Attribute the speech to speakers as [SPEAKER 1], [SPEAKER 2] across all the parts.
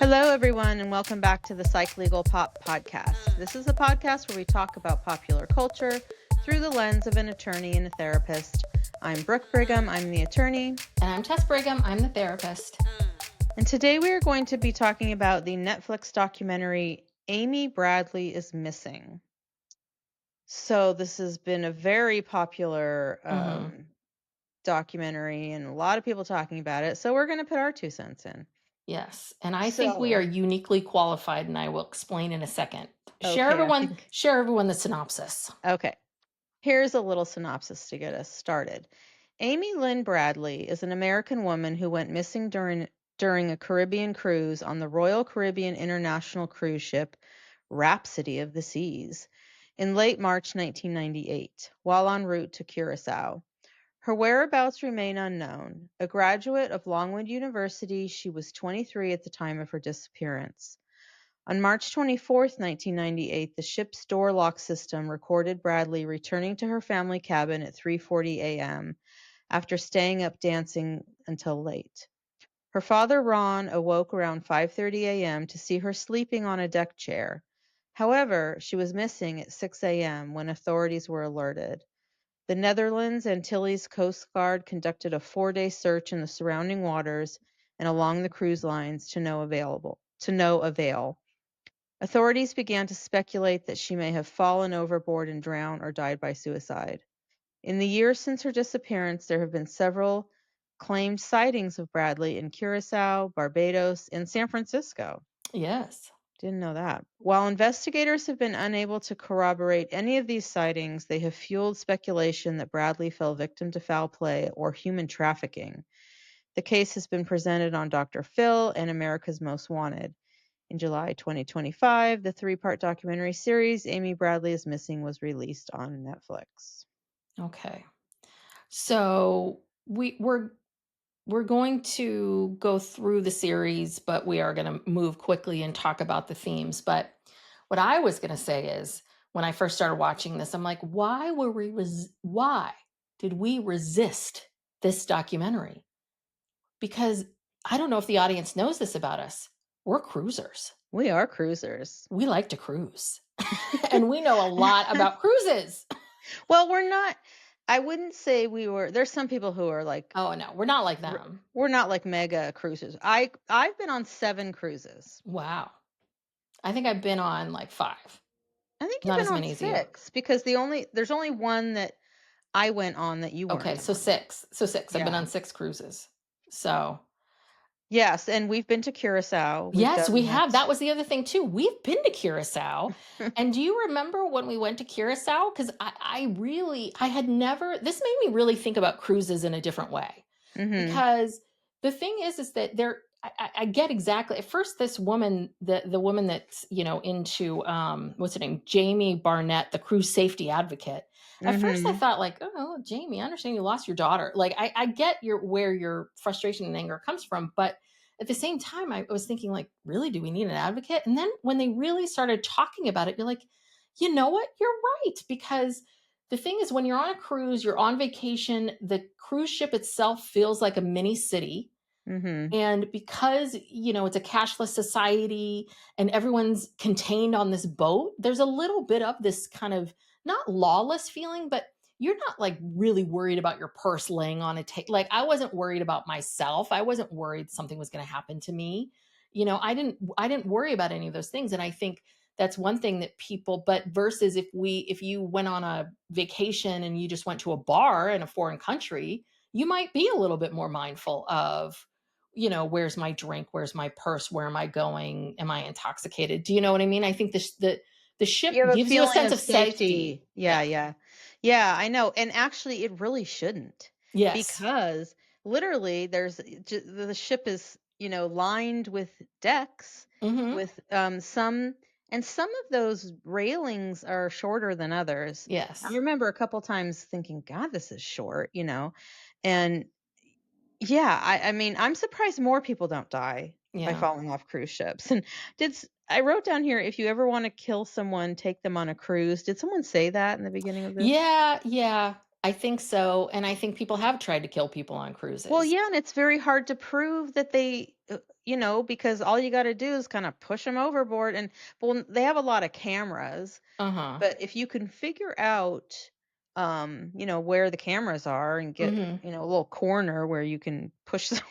[SPEAKER 1] Hello, everyone, and welcome back to the Psych Legal Pop podcast. This is a podcast where we talk about popular culture through the lens of an attorney and a therapist. I'm Brooke Brigham, I'm the attorney.
[SPEAKER 2] And I'm Tess Brigham, I'm the therapist.
[SPEAKER 1] And today we are going to be talking about the Netflix documentary, Amy Bradley is Missing. So this has been a very popular documentary and a lot of people talking about it. So we're going to put our 2 cents in.
[SPEAKER 2] Yes, and I think we are uniquely qualified, and I will explain in a second. Share everyone the synopsis.
[SPEAKER 1] Okay. Here's a little synopsis to get us started. Amy Lynn Bradley is an American woman who went missing during a Caribbean cruise on the Royal Caribbean International cruise ship Rhapsody of the Seas in late March 1998, while en route to Curacao. Her whereabouts remain unknown. A graduate of Longwood University, she was 23 at the time of her disappearance. On March 24, 1998, the ship's door lock system recorded Bradley returning to her family cabin at 3:40 a.m. after staying up dancing until late. Her father, Ron, awoke around 5:30 a.m. to see her sleeping on a deck chair. However, she was missing at 6 a.m. when authorities were alerted. The Netherlands Antilles Coast Guard conducted a 4-day search in the surrounding waters and along the cruise lines to no avail. Authorities began to speculate that she may have fallen overboard and drowned or died by suicide. In the years since her disappearance, there have been several claimed sightings of Bradley in Curacao, Barbados, and San Francisco.
[SPEAKER 2] Yes.
[SPEAKER 1] Didn't know that. While investigators have been unable to corroborate any of these sightings, they have fueled speculation that Bradley fell victim to foul play or human trafficking. The case has been presented on Dr. Phil and America's Most Wanted. In July 2025, the 3-part documentary series, Amy Bradley is Missing, was released on Netflix.
[SPEAKER 2] Okay. So we're going to go through the series, but we are going to move quickly and talk about the themes. But what I was going to say is, when I first started watching this, I'm like, why did we resist this documentary? Because I don't know if the audience knows this about us. We're cruisers.
[SPEAKER 1] We are cruisers.
[SPEAKER 2] We like to cruise. And we know a lot about cruises.
[SPEAKER 1] Well, we're not. I wouldn't say we were. There's some people who are like,
[SPEAKER 2] oh no, we're not like them.
[SPEAKER 1] We're not like mega cruisers. I've been on 7 cruises.
[SPEAKER 2] Wow. I think I've been on like 5.
[SPEAKER 1] I think you've been on 6 because there's only one that I went on that you weren't.
[SPEAKER 2] Okay, so 6. So 6. Yeah. I've been on 6 cruises. So
[SPEAKER 1] yes, and we've been to Curacao.
[SPEAKER 2] Yes, we have. That was the other thing too. We've been to Curacao. And do you remember when we went to Curacao? Because I had never, this made me really think about cruises in a different way. Mm-hmm. Because the thing is that I get exactly, at first this woman, the woman that's, into, what's her name? Jamie Barnett, the cruise safety advocate. At first I thought like, oh, Jamie, I understand you lost your daughter. Like I get where your frustration and anger comes from, but at the same time, I was thinking like, really, do we need an advocate? And then when they really started talking about it, you're like, you know what? You're right. Because the thing is, when you're on a cruise, you're on vacation, the cruise ship itself feels like a mini city. Mm-hmm. And because, it's a cashless society and everyone's contained on this boat, there's a little bit of this kind of not lawless feeling, but you're not like really worried about your purse laying on a table. Like I wasn't worried about myself. I wasn't worried something was going to happen to me. I didn't worry about any of those things. And I think that's one thing that people, but versus if you went on a vacation and you just went to a bar in a foreign country, you might be a little bit more mindful of, where's my drink? Where's my purse? Where am I going? Am I intoxicated? Do you know what I mean? I think the ship gives you a sense of safety.
[SPEAKER 1] Yeah, I know. And actually it really shouldn't.
[SPEAKER 2] Yes.
[SPEAKER 1] Because literally the ship is, lined with decks with some of those railings are shorter than others.
[SPEAKER 2] Yes.
[SPEAKER 1] I remember a couple times thinking, God, this is short, and yeah, I mean, I'm surprised more people don't die by falling off cruise ships. And I wrote down here, if you ever want to kill someone, take them on a cruise. Did someone say that in the beginning of this?
[SPEAKER 2] Yeah. I think so, and I think people have tried to kill people on
[SPEAKER 1] Well,
[SPEAKER 2] cruises.
[SPEAKER 1] yeah, and it's very hard to prove that they, because all you gotta do is kinda push them overboard, and well, they have a lot of cameras,
[SPEAKER 2] Uh-huh.
[SPEAKER 1] but if you can figure out, where the cameras are and get,
[SPEAKER 2] Mhm.
[SPEAKER 1] a little corner where you can push someone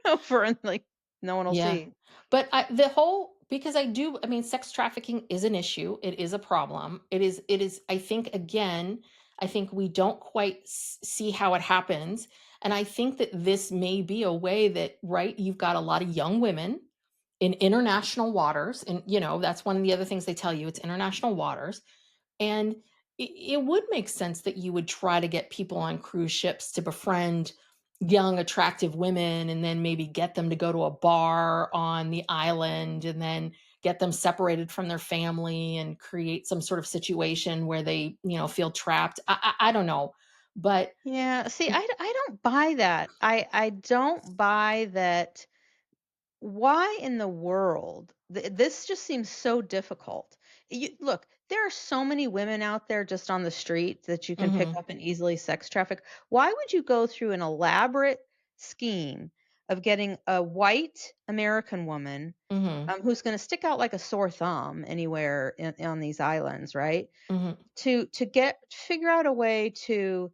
[SPEAKER 1] over and, like, no one will
[SPEAKER 2] Yeah.
[SPEAKER 1] see.
[SPEAKER 2] But the whole because I mean, sex trafficking is an issue. It is a problem. It is I think again, I think we don't quite see how it happens. And I think that this may be a way that, right, you've got a lot of young women in international waters. And, that's one of the other things they tell you, it's international waters. And it would make sense that you would try to get people on cruise ships to befriend young, attractive women and then maybe get them to go to a bar on the island and then get them separated from their family and create some sort of situation where they, feel trapped. I don't know. But
[SPEAKER 1] Yeah, see, I don't buy that. I don't buy that. Why in the world? This just seems so difficult. Look, there are so many women out there just on the street that you can pick
[SPEAKER 2] mhm,
[SPEAKER 1] up and easily sex traffic. Why would you go through an elaborate scheme of getting a white American woman,
[SPEAKER 2] mhm,
[SPEAKER 1] who's going to stick out like a sore thumb anywhere on these islands, right?
[SPEAKER 2] mhm.
[SPEAKER 1] To get figure out a way to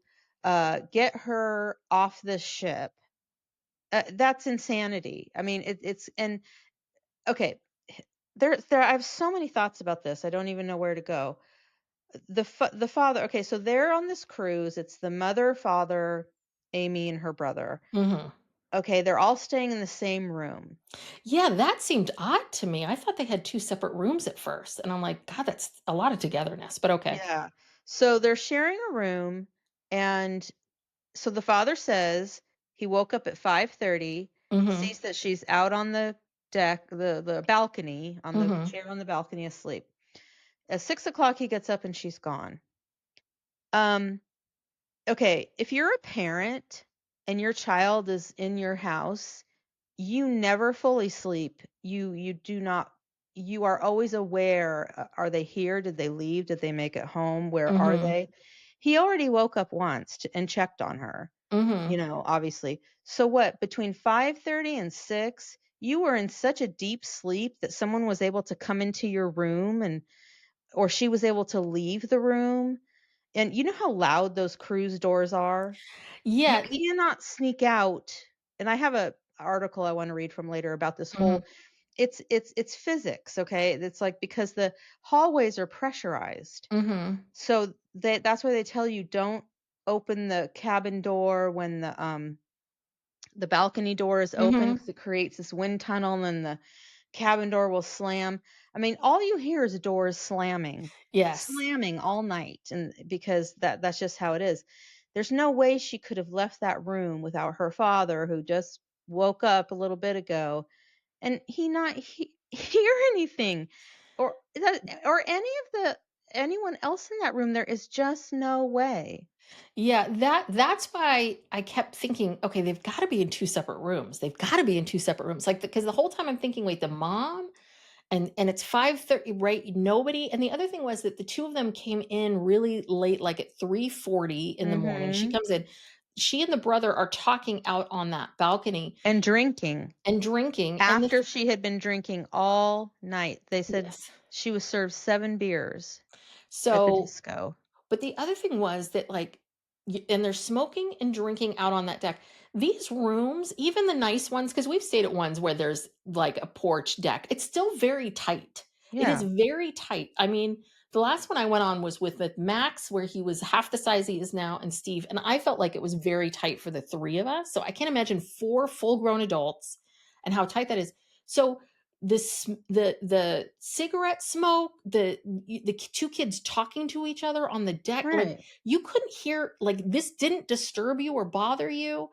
[SPEAKER 1] get her off this ship. That's insanity. I mean, it's and okay, there I have so many thoughts about this. I don't even know where to go. The father, okay, so they're on this cruise. It's the mother, father, Amy and her brother.
[SPEAKER 2] Mhm.
[SPEAKER 1] Okay, they're all staying in the same room.
[SPEAKER 2] Yeah, that seemed odd to me. I thought they had 2 separate rooms at first, and I'm like, "God, that's a lot of togetherness," but okay.
[SPEAKER 1] Yeah. So they're sharing a room, and so the father says he woke up at 5:30,
[SPEAKER 2] Mhm,
[SPEAKER 1] sees that she's out on the deck, the balcony, on the
[SPEAKER 2] mhm,
[SPEAKER 1] chair on the balcony asleep. At 6 o'clock, he gets up and she's gone. Um, okay, if you're a parent and your child is in your house, you never fully sleep. You do not. You are always aware. Are they here? Did they leave? Did they make it home? Where are
[SPEAKER 2] mhm,
[SPEAKER 1] they? He already woke up once and checked on her.
[SPEAKER 2] mhm.
[SPEAKER 1] Obviously. So what? Between 5:30 and 6, you were in such a deep sleep that someone was able to come into your room and or she was able to leave the room. And you know how loud those cruise doors are? You
[SPEAKER 2] Yeah,
[SPEAKER 1] cannot sneak out. And I have a article I wanna read from later about this
[SPEAKER 2] mhm,
[SPEAKER 1] whole it's physics, okay? It's like because the hallways are pressurized.
[SPEAKER 2] mhm,
[SPEAKER 1] So that's why they tell you don't open the cabin door when the balcony door is open
[SPEAKER 2] mhm.
[SPEAKER 1] because it creates this wind tunnel and then the cabin door will slam. I mean, all you hear is doors slamming,
[SPEAKER 2] Yes.
[SPEAKER 1] slamming all night, and because that's just how it is. There's no way she could have left that room without her father, who just woke up a little bit ago, and hear anything, or anyone else in that room. There is just no way.
[SPEAKER 2] Yeah, that's why I kept thinking, "Okay, they've gotta be in 2 separate rooms. They've gotta be in 2 separate rooms." Like, because the whole time I'm thinking, "Wait, the mom and it's 5:30, right? Nobody." And the other thing was that the 2 of them came in really late, like at 3:40 in the morning. She
[SPEAKER 1] Mhm.
[SPEAKER 2] comes in. She and the brother are talking out on that balcony
[SPEAKER 1] And drinking.
[SPEAKER 2] and drinking, and
[SPEAKER 1] After she had been drinking all night, they said
[SPEAKER 2] yes.
[SPEAKER 1] she was served 7 beers at the
[SPEAKER 2] So
[SPEAKER 1] disco.
[SPEAKER 2] but the other thing was that, like, and they're smoking and drinking out on that deck. These rooms, even the nice ones, because we've stayed at ones where there's like a porch deck, it's still very tight. It is
[SPEAKER 1] Yeah,
[SPEAKER 2] very tight. I mean, the last one I went on was with Max, where he was half the size he is now, and Steve. And I felt like it was very tight for the 3 of us. So I can't imagine 4 full grown adults and how tight that is. So the cigarette smoke, the 2 kids talking to each other on the deck, like,
[SPEAKER 1] right.
[SPEAKER 2] you couldn't hear, like, this didn't disturb you or bother you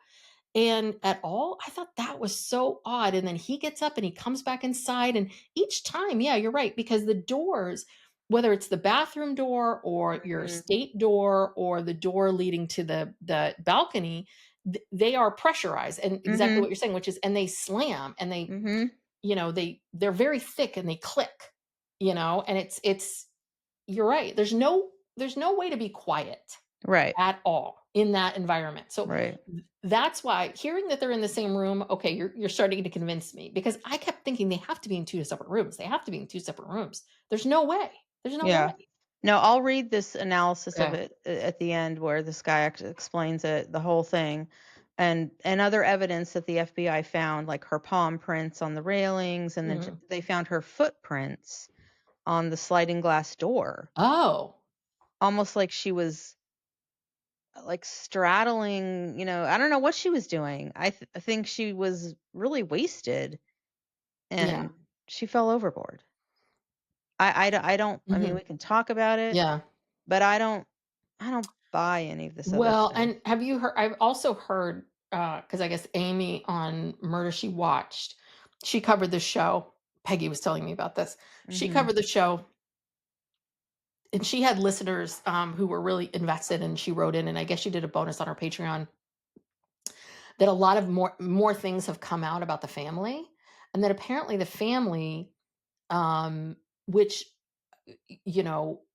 [SPEAKER 2] and at all. I thought that was so odd. And then he gets up and he comes back inside, and each time, yeah, you're right, because the doors, whether it's the bathroom door or your
[SPEAKER 1] Mhm,
[SPEAKER 2] state door or the door leading to the balcony, they are pressurized, and exactly what
[SPEAKER 1] mhm,
[SPEAKER 2] you're saying, which is, and they slam, and
[SPEAKER 1] mhm.
[SPEAKER 2] they're very thick and they click, and it's you're right. There's no way to be quiet
[SPEAKER 1] Right.
[SPEAKER 2] at all in that environment. So
[SPEAKER 1] Right.
[SPEAKER 2] that's why hearing that they're in the same room, okay, you're starting to convince me because I kept thinking they have to be in two separate rooms. They have to be in two separate rooms. There's no way. There's no
[SPEAKER 1] Yeah.
[SPEAKER 2] way.
[SPEAKER 1] No, I'll read this analysis of
[SPEAKER 2] Okay.
[SPEAKER 1] it at the end where this guy explains it, the whole thing, and other evidence that the FBI found, like her palm prints on the railings, and then
[SPEAKER 2] Mhm.
[SPEAKER 1] they found her footprints on the sliding glass door,
[SPEAKER 2] Oh,
[SPEAKER 1] almost like she was like straddling. I don't know what she was doing. I think she was really wasted
[SPEAKER 2] yeah.
[SPEAKER 1] and she fell overboard. I don't. I mean,
[SPEAKER 2] Mhm.
[SPEAKER 1] we can talk about it,
[SPEAKER 2] Yeah.
[SPEAKER 1] but I don't buy any of this other
[SPEAKER 2] Well,
[SPEAKER 1] stuff.
[SPEAKER 2] and have you heard I've also heard, because I guess Amy on Murder, She Watched, she covered the show. Peggy was telling me about this. She
[SPEAKER 1] Mhm.
[SPEAKER 2] covered the show, and she had listeners, who were really invested, and she wrote in, and I guess she did a bonus on her Patreon, that a lot of more things have come out about the family, and that apparently the family, um, which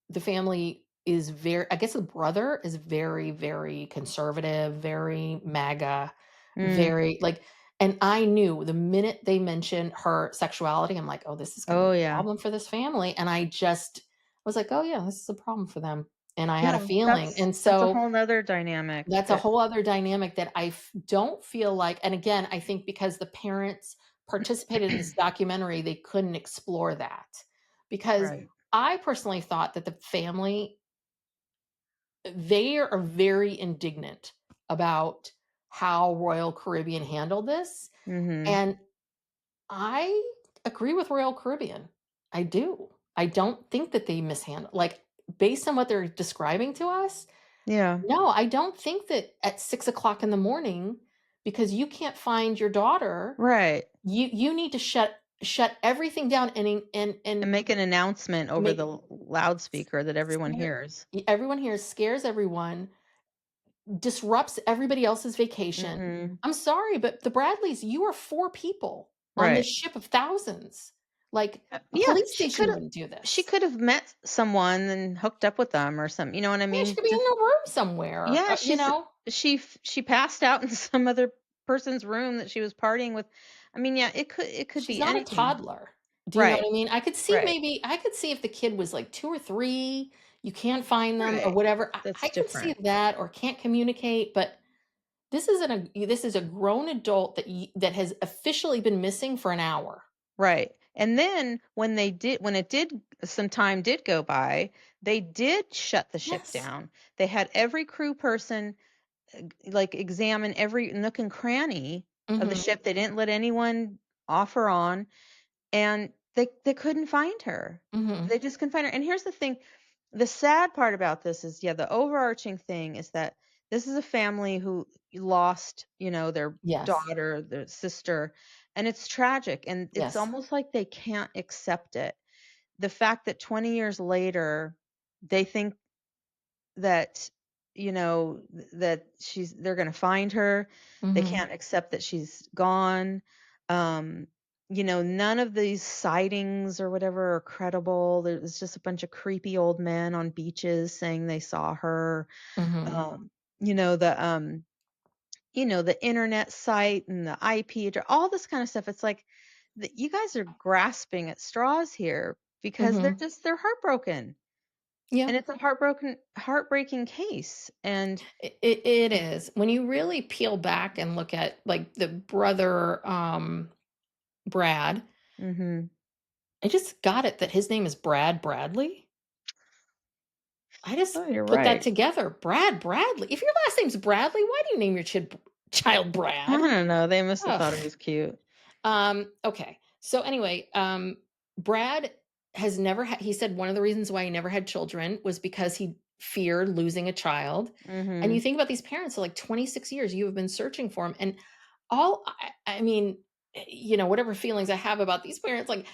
[SPEAKER 2] the family is very, I guess the brother is very, very conservative, very MAGA,
[SPEAKER 1] Mm.
[SPEAKER 2] very like, and I knew the minute they mentioned her sexuality, I'm like, oh, this is going to
[SPEAKER 1] Oh,
[SPEAKER 2] be a
[SPEAKER 1] yeah.
[SPEAKER 2] problem for this family. And I just was like, oh, yeah, this is a problem for them. And I had a
[SPEAKER 1] No,
[SPEAKER 2] feeling.
[SPEAKER 1] that's
[SPEAKER 2] And
[SPEAKER 1] that's a
[SPEAKER 2] so
[SPEAKER 1] whole 'nother dynamic
[SPEAKER 2] that's a
[SPEAKER 1] that
[SPEAKER 2] whole other dynamic that don't feel like, and again, I think because the parents participated in this documentary, they couldn't explore that. Because
[SPEAKER 1] Right.
[SPEAKER 2] I personally thought that the family, they are very indignant about how Royal Caribbean handled this,
[SPEAKER 1] Mhm.
[SPEAKER 2] and I agree with Royal Caribbean. I do. I don't think that they mishandled, like, based on what they're describing to us,
[SPEAKER 1] Yeah.
[SPEAKER 2] no, I don't think that at 6 o'clock in the morning, because you can't find your daughter,
[SPEAKER 1] Right.
[SPEAKER 2] you need to shut everything down and
[SPEAKER 1] And make an announcement over the
[SPEAKER 2] make
[SPEAKER 1] loudspeaker that everyone
[SPEAKER 2] scare
[SPEAKER 1] hears.
[SPEAKER 2] everyone here, scares everyone, disrupts everybody else's vacation.
[SPEAKER 1] Mhm.
[SPEAKER 2] I'm sorry, but the Bradleys, you are 4 people on this
[SPEAKER 1] Right.
[SPEAKER 2] ship of thousands. Like, a
[SPEAKER 1] Yeah,
[SPEAKER 2] police
[SPEAKER 1] she
[SPEAKER 2] station
[SPEAKER 1] coulda
[SPEAKER 2] wouldn't do
[SPEAKER 1] she
[SPEAKER 2] this.
[SPEAKER 1] could have met someone and hooked up with them or something, you know what I
[SPEAKER 2] Yeah, she
[SPEAKER 1] mean?
[SPEAKER 2] could be in
[SPEAKER 1] Just
[SPEAKER 2] a room somewhere,
[SPEAKER 1] yeah, she passed out in some other person's room that she was partying with. I mean, yeah, it could
[SPEAKER 2] she's
[SPEAKER 1] be
[SPEAKER 2] not a
[SPEAKER 1] anything.
[SPEAKER 2] toddler. Do you know
[SPEAKER 1] Right.
[SPEAKER 2] what I mean?
[SPEAKER 1] Right.
[SPEAKER 2] I could see if the kid was like 2 or 3, you can't find them or
[SPEAKER 1] Right.
[SPEAKER 2] whatever. I
[SPEAKER 1] That's
[SPEAKER 2] could see
[SPEAKER 1] different.
[SPEAKER 2] that, or can't communicate, but this is a grown adult that has officially been missing for an hour.
[SPEAKER 1] Right. And then when it did some time did go by, they did shut the ship
[SPEAKER 2] Yes.
[SPEAKER 1] down. They had every crew person like examine every nook and cranny of the
[SPEAKER 2] Mhm.
[SPEAKER 1] ship. They didn't let anyone off or on, and they couldn't find her.
[SPEAKER 2] Mhm.
[SPEAKER 1] They just couldn't find her. And here's the thing, the sad part about this is, yeah, the overarching thing is that this is a family who lost, their
[SPEAKER 2] Yes.
[SPEAKER 1] daughter, their sister, and it's tragic, and it's
[SPEAKER 2] Yes.
[SPEAKER 1] almost like they can't accept it. The fact that 20 years later, they think that, that they're gonna find her. They
[SPEAKER 2] Mhm.
[SPEAKER 1] can't accept that she's gone. Um, none of these sightings or whatever are credible. There's just a bunch of creepy old men on beaches saying they saw her.
[SPEAKER 2] Mhm.
[SPEAKER 1] Um, you know, the um, the internet site and the IP address, all this kind of stuff. It's like you guys are grasping at straws here because
[SPEAKER 2] Mhm.
[SPEAKER 1] they're heartbroken.
[SPEAKER 2] Yeah.
[SPEAKER 1] And it's a heartbreaking case, and
[SPEAKER 2] It is. When you really peel back and look at, like, the brother, Brad,
[SPEAKER 1] mhm.
[SPEAKER 2] I just got it that his name is Brad Bradley. I just
[SPEAKER 1] Oh, you're
[SPEAKER 2] put that
[SPEAKER 1] right.
[SPEAKER 2] together. Brad Bradley. If your last name's Bradley, why do you name your child
[SPEAKER 1] I
[SPEAKER 2] Brad?
[SPEAKER 1] don't know, they must have thought it
[SPEAKER 2] Ugh.
[SPEAKER 1] was cute.
[SPEAKER 2] Okay. So anyway, Brad has never had, he said one of the reasons why he never had children was because he feared losing a child. And you
[SPEAKER 1] Mhm.
[SPEAKER 2] think about these parents, so like 26 years you have been searching for him. And I mean, whatever feelings I have about these parents, like,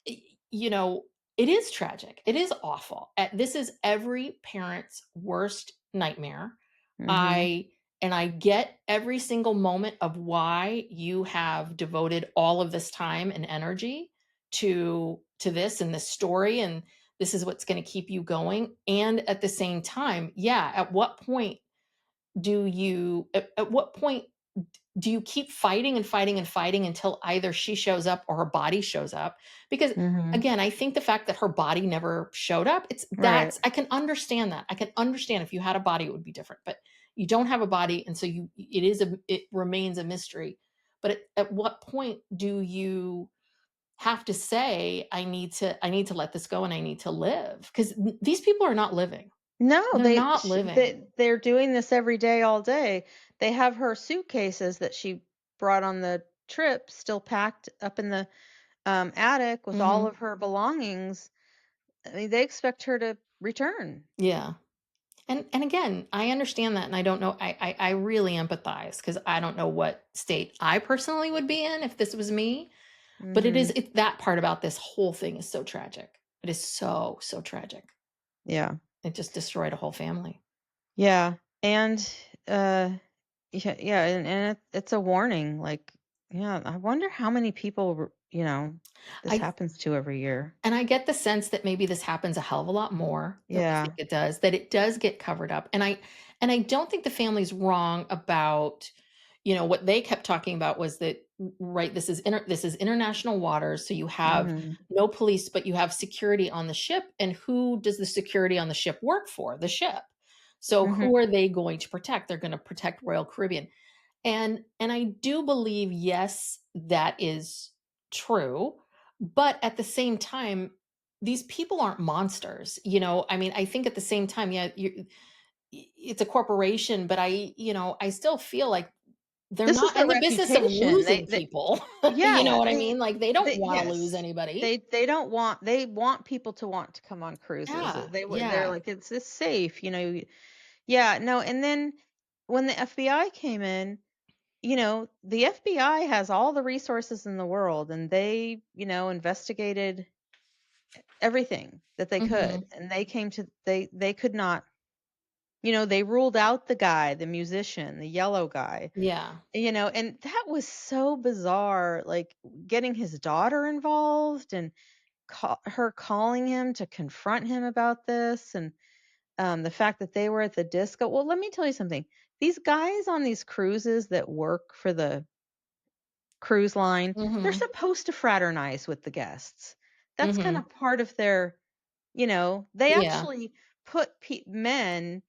[SPEAKER 2] y- you know, it is tragic. It is awful. This is every parent's worst nightmare.
[SPEAKER 1] Mhm.
[SPEAKER 2] I and I get every single moment of why you have devoted all of this time and energy to this and this story, and this is what's going to keep you going. And at the same time, yeah, at what point do you at what point do you keep fighting and fighting and fighting until either she shows up or her body shows up? Because
[SPEAKER 1] Mhm.
[SPEAKER 2] again, I think the fact that her body never showed up, it's
[SPEAKER 1] Right.
[SPEAKER 2] that's I can understand that. I can understand if you had a body, it would be different. But you don't have a body, and so it remains a mystery. But at what point do you have to say, I need to let this go and I need to live? Because these people are not living.
[SPEAKER 1] No,
[SPEAKER 2] They're not living.
[SPEAKER 1] they're doing this every day, all day. They have her suitcases that she brought on the trip still packed up in the, attic with all
[SPEAKER 2] Mhm.
[SPEAKER 1] of her belongings. I mean, they expect her to return.
[SPEAKER 2] Yeah. And again, I understand that, and I don't know. I really empathize because I don't know what state I personally would be in if this was me. But
[SPEAKER 1] Mhm.
[SPEAKER 2] that part about this whole thing is so tragic. It is so so tragic.
[SPEAKER 1] Yeah.
[SPEAKER 2] It just destroyed a whole family.
[SPEAKER 1] Yeah, and, uh, yeah, and it's a warning, like, yeah, I wonder how many people this
[SPEAKER 2] I
[SPEAKER 1] happens to every year.
[SPEAKER 2] And I get the sense that maybe this happens a hell of a lot more than we
[SPEAKER 1] Yeah.
[SPEAKER 2] think it does, that it does get covered up. And I don't think the family's wrong about, what they kept talking about was that right, this is international waters, so you have
[SPEAKER 1] Mhm.
[SPEAKER 2] no police, but you have security on the ship, and who does the security on the ship work for? The ship. So
[SPEAKER 1] Mhm.
[SPEAKER 2] who are they going to protect? They're going to protect Royal Caribbean. And I do believe, yes, that is true, but at the same time, these people aren't monsters, I mean, I think at the same time, yeah, it's a corporation, but I still feel like they're
[SPEAKER 1] This is
[SPEAKER 2] not
[SPEAKER 1] their
[SPEAKER 2] in the business of
[SPEAKER 1] reputation.
[SPEAKER 2] losing people. You know
[SPEAKER 1] Yeah,
[SPEAKER 2] what I mean? Like, they don't wanna lose
[SPEAKER 1] yes.
[SPEAKER 2] anybody.
[SPEAKER 1] They want people to want to come on cruises.
[SPEAKER 2] Yeah,
[SPEAKER 1] They're
[SPEAKER 2] yeah.
[SPEAKER 1] like, "It's safe," Yeah, no, and then when the FBI came in, the FBI has all the resources in the world, and they, investigated everything that they could,
[SPEAKER 2] Mhm.
[SPEAKER 1] and they could not, they ruled out the guy, the musician, the yellow guy,
[SPEAKER 2] Yeah.
[SPEAKER 1] and that was so bizarre, like, getting his daughter involved and her calling him to confront him about this, and the fact that they were at the disco. Well, let me tell you something. These guys on these cruises that work for the cruise line, they're
[SPEAKER 2] Mhm.
[SPEAKER 1] supposed to fraternize with the guests. That's kind
[SPEAKER 2] Mhm.
[SPEAKER 1] of part of their, they
[SPEAKER 2] Yeah.
[SPEAKER 1] actually put men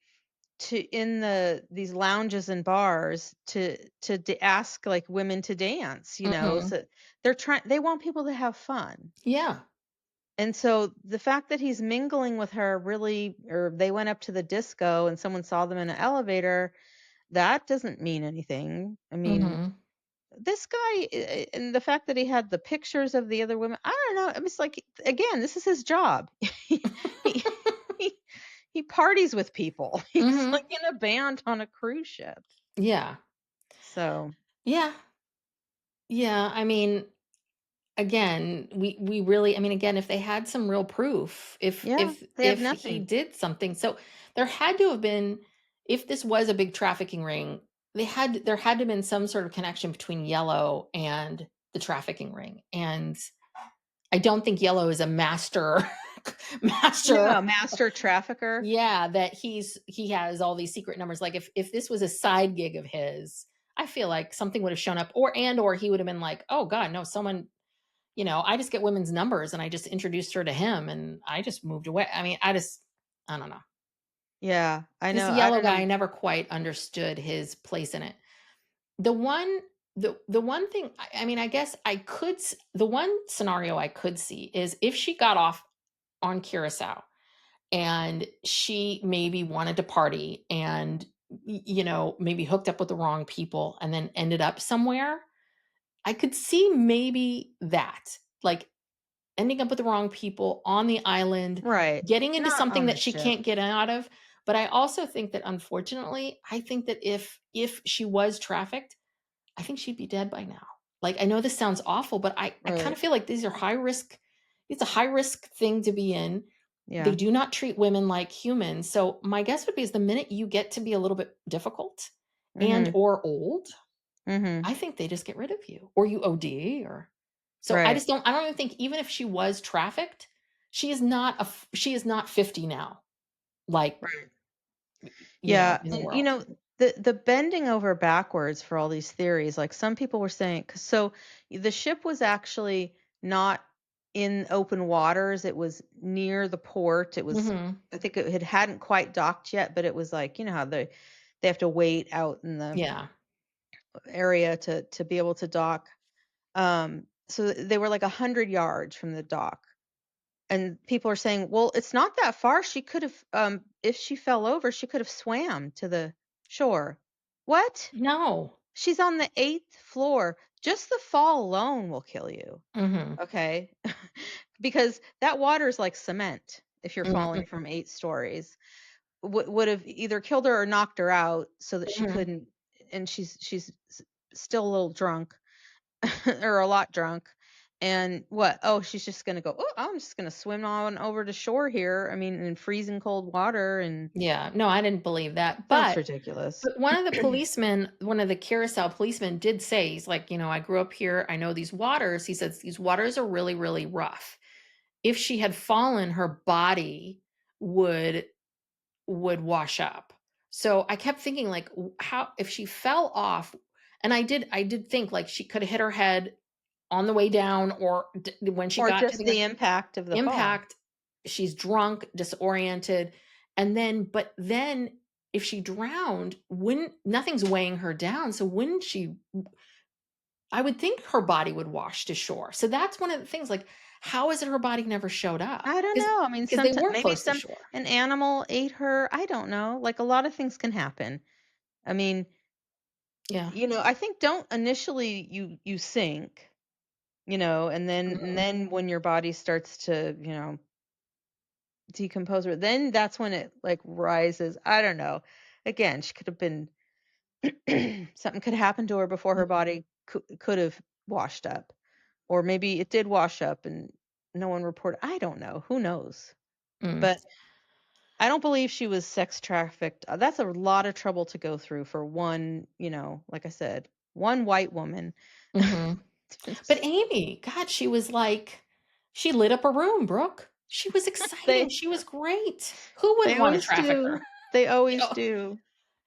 [SPEAKER 1] to in these lounges and bars to ask like women to dance,
[SPEAKER 2] Mhm.
[SPEAKER 1] so they want people to have fun.
[SPEAKER 2] Yeah.
[SPEAKER 1] And so the fact that he's mingling with her really, or they went up to the disco and someone saw them in an elevator, that doesn't mean anything. I mean,
[SPEAKER 2] Mhm.
[SPEAKER 1] this guy, and the fact that he had the pictures of the other women, I don't know. It was like, again, this is his job. he, he, he parties with people. He's
[SPEAKER 2] Mhm.
[SPEAKER 1] like in a band on a cruise ship.
[SPEAKER 2] Yeah.
[SPEAKER 1] So,
[SPEAKER 2] Yeah. Yeah, I mean, again, we really, I mean, again, if they had some real proof, if
[SPEAKER 1] yeah,
[SPEAKER 2] if
[SPEAKER 1] they have
[SPEAKER 2] if he
[SPEAKER 1] nothing.
[SPEAKER 2] did something, so there had to have been, if this was a big trafficking ring, there had to have been some sort of connection between Yellow and the trafficking ring. And I don't think Yellow is a master
[SPEAKER 1] No,
[SPEAKER 2] master.
[SPEAKER 1] master trafficker.
[SPEAKER 2] Yeah, that he has all these secret numbers. Like, if this was a side gig of his, I feel like something would have shown up, or he would have been like, "Oh god, no, someone, I just get women's numbers and I just introduced her to him and I just moved away." I mean, I don't know.
[SPEAKER 1] Yeah, I
[SPEAKER 2] This
[SPEAKER 1] know. I
[SPEAKER 2] Yellow
[SPEAKER 1] don't
[SPEAKER 2] guy,
[SPEAKER 1] know.
[SPEAKER 2] I never quite understood his place in it. The one the one thing, I mean, I guess the one scenario I could see is if she got off on Curacao and she maybe wanted to party and maybe hooked up with the wrong people and then ended up somewhere. I could see maybe that, like, ending up with the wrong people on the island,
[SPEAKER 1] Right.
[SPEAKER 2] getting into
[SPEAKER 1] Not
[SPEAKER 2] something
[SPEAKER 1] on
[SPEAKER 2] that
[SPEAKER 1] the
[SPEAKER 2] she
[SPEAKER 1] ship.
[SPEAKER 2] can't get out of. But I also think that, unfortunately, I think that if she was trafficked, I think she'd be dead by now. Like, I know this sounds awful, but I kind
[SPEAKER 1] Right.
[SPEAKER 2] of feel like these are high risk. It's a high risk thing to be in. They
[SPEAKER 1] Yeah.
[SPEAKER 2] do not treat women like humans. So my guess would be is the minute you get to be a little bit difficult and
[SPEAKER 1] Mhm.
[SPEAKER 2] or old,
[SPEAKER 1] Mhm.
[SPEAKER 2] I think they just get rid of you or you OD or. So
[SPEAKER 1] Right.
[SPEAKER 2] I don't even think, even if she was trafficked, she is not 50 now, like,
[SPEAKER 1] Right. Yeah,
[SPEAKER 2] in the
[SPEAKER 1] and
[SPEAKER 2] world.
[SPEAKER 1] the bending over backwards for all these theories, like some people were saying, 'cause so the ship was actually not in open waters, it was near the port. It was,
[SPEAKER 2] Mhm.
[SPEAKER 1] I think it hadn't quite docked yet, but it was like, you know how they have to wait out in the
[SPEAKER 2] Yeah.
[SPEAKER 1] area to be able to dock. So they were like 100 yards from the dock. And people are saying, "Well, it's not that far. She could have, if she fell over, she could have swam to the shore." What?
[SPEAKER 2] No.
[SPEAKER 1] She's on the 8th floor. Just the fall alone will kill you,
[SPEAKER 2] Mhm.
[SPEAKER 1] okay? Because that water is like cement if you're falling
[SPEAKER 2] Mhm.
[SPEAKER 1] from 8 stories. Would have either killed her or knocked her out so that she
[SPEAKER 2] Mhm.
[SPEAKER 1] couldn't, and still a little drunk or a lot drunk. And what? Oh, she's just gonna go, "Oh, I'm just gonna swim on over to shore here." I mean, in freezing cold water, and
[SPEAKER 2] Yeah. No, I didn't believe that.
[SPEAKER 1] that's
[SPEAKER 2] But
[SPEAKER 1] ridiculous.
[SPEAKER 2] one of the policemen, one of the Curacao policemen did say, he's like, I grew up here. I know these waters. He says these waters are really, really rough. If she had fallen, her body would wash up. So I kept thinking like how if she fell off, and I did think like she could have hit her head on the way down, or when she
[SPEAKER 1] Or
[SPEAKER 2] got to
[SPEAKER 1] just
[SPEAKER 2] the
[SPEAKER 1] the impact of the fall.
[SPEAKER 2] impact, she's drunk, disoriented, and then if she drowned, wouldn't nothing's weighing her down, so wouldn't she, I would think her body would wash to shore. So that's one of the things, like, how is it her body never showed up?
[SPEAKER 1] I don't
[SPEAKER 2] Because
[SPEAKER 1] know. I mean,
[SPEAKER 2] they
[SPEAKER 1] sometimes
[SPEAKER 2] weren't
[SPEAKER 1] maybe
[SPEAKER 2] close to shore.
[SPEAKER 1] an animal ate her. I don't know. Like a lot of things can happen. I mean,
[SPEAKER 2] Yeah.
[SPEAKER 1] I think don't initially you sink, and
[SPEAKER 2] Mhm.
[SPEAKER 1] then when your body starts to, decompose, or then that's when it like rises. I don't know. Again, she could have been something could happen to her before her
[SPEAKER 2] Mhm.
[SPEAKER 1] body could have washed up, or maybe it did wash up and no one reported. I don't know. Who knows?
[SPEAKER 2] Mm.
[SPEAKER 1] But I don't believe she was sex trafficked. That's a lot of trouble to go through for one, like I said, one white woman.
[SPEAKER 2] Mhm. But Amy, God, she lit up a room, Brooke. She was exciting,
[SPEAKER 1] they
[SPEAKER 2] she was great. Who wouldn't
[SPEAKER 1] they
[SPEAKER 2] wanna
[SPEAKER 1] always
[SPEAKER 2] traffic her?
[SPEAKER 1] do. They
[SPEAKER 2] You
[SPEAKER 1] always
[SPEAKER 2] know?
[SPEAKER 1] do.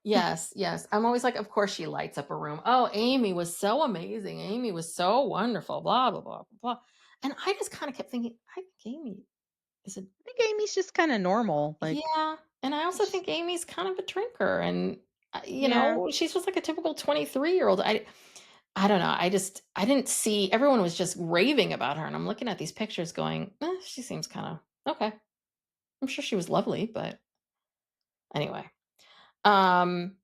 [SPEAKER 2] Yes, yes. I'm always like, "Of course she lights up a room. Oh, Amy was so amazing. Amy was so wonderful, blah, blah, blah, blah, blah." And I just kinda kept thinking, I think Amy is a
[SPEAKER 1] I think Amy's just kind of normal. Like,
[SPEAKER 2] yeah, and I also
[SPEAKER 1] sh-
[SPEAKER 2] think Amy's kind of a drinker, and,
[SPEAKER 1] yeah.
[SPEAKER 2] she's just like a typical 23-year-old. I don't know, I didn't see, everyone was just raving about her, and I'm looking at these pictures going, she seems kinda okay." I'm sure she was lovely, but anyway. Um,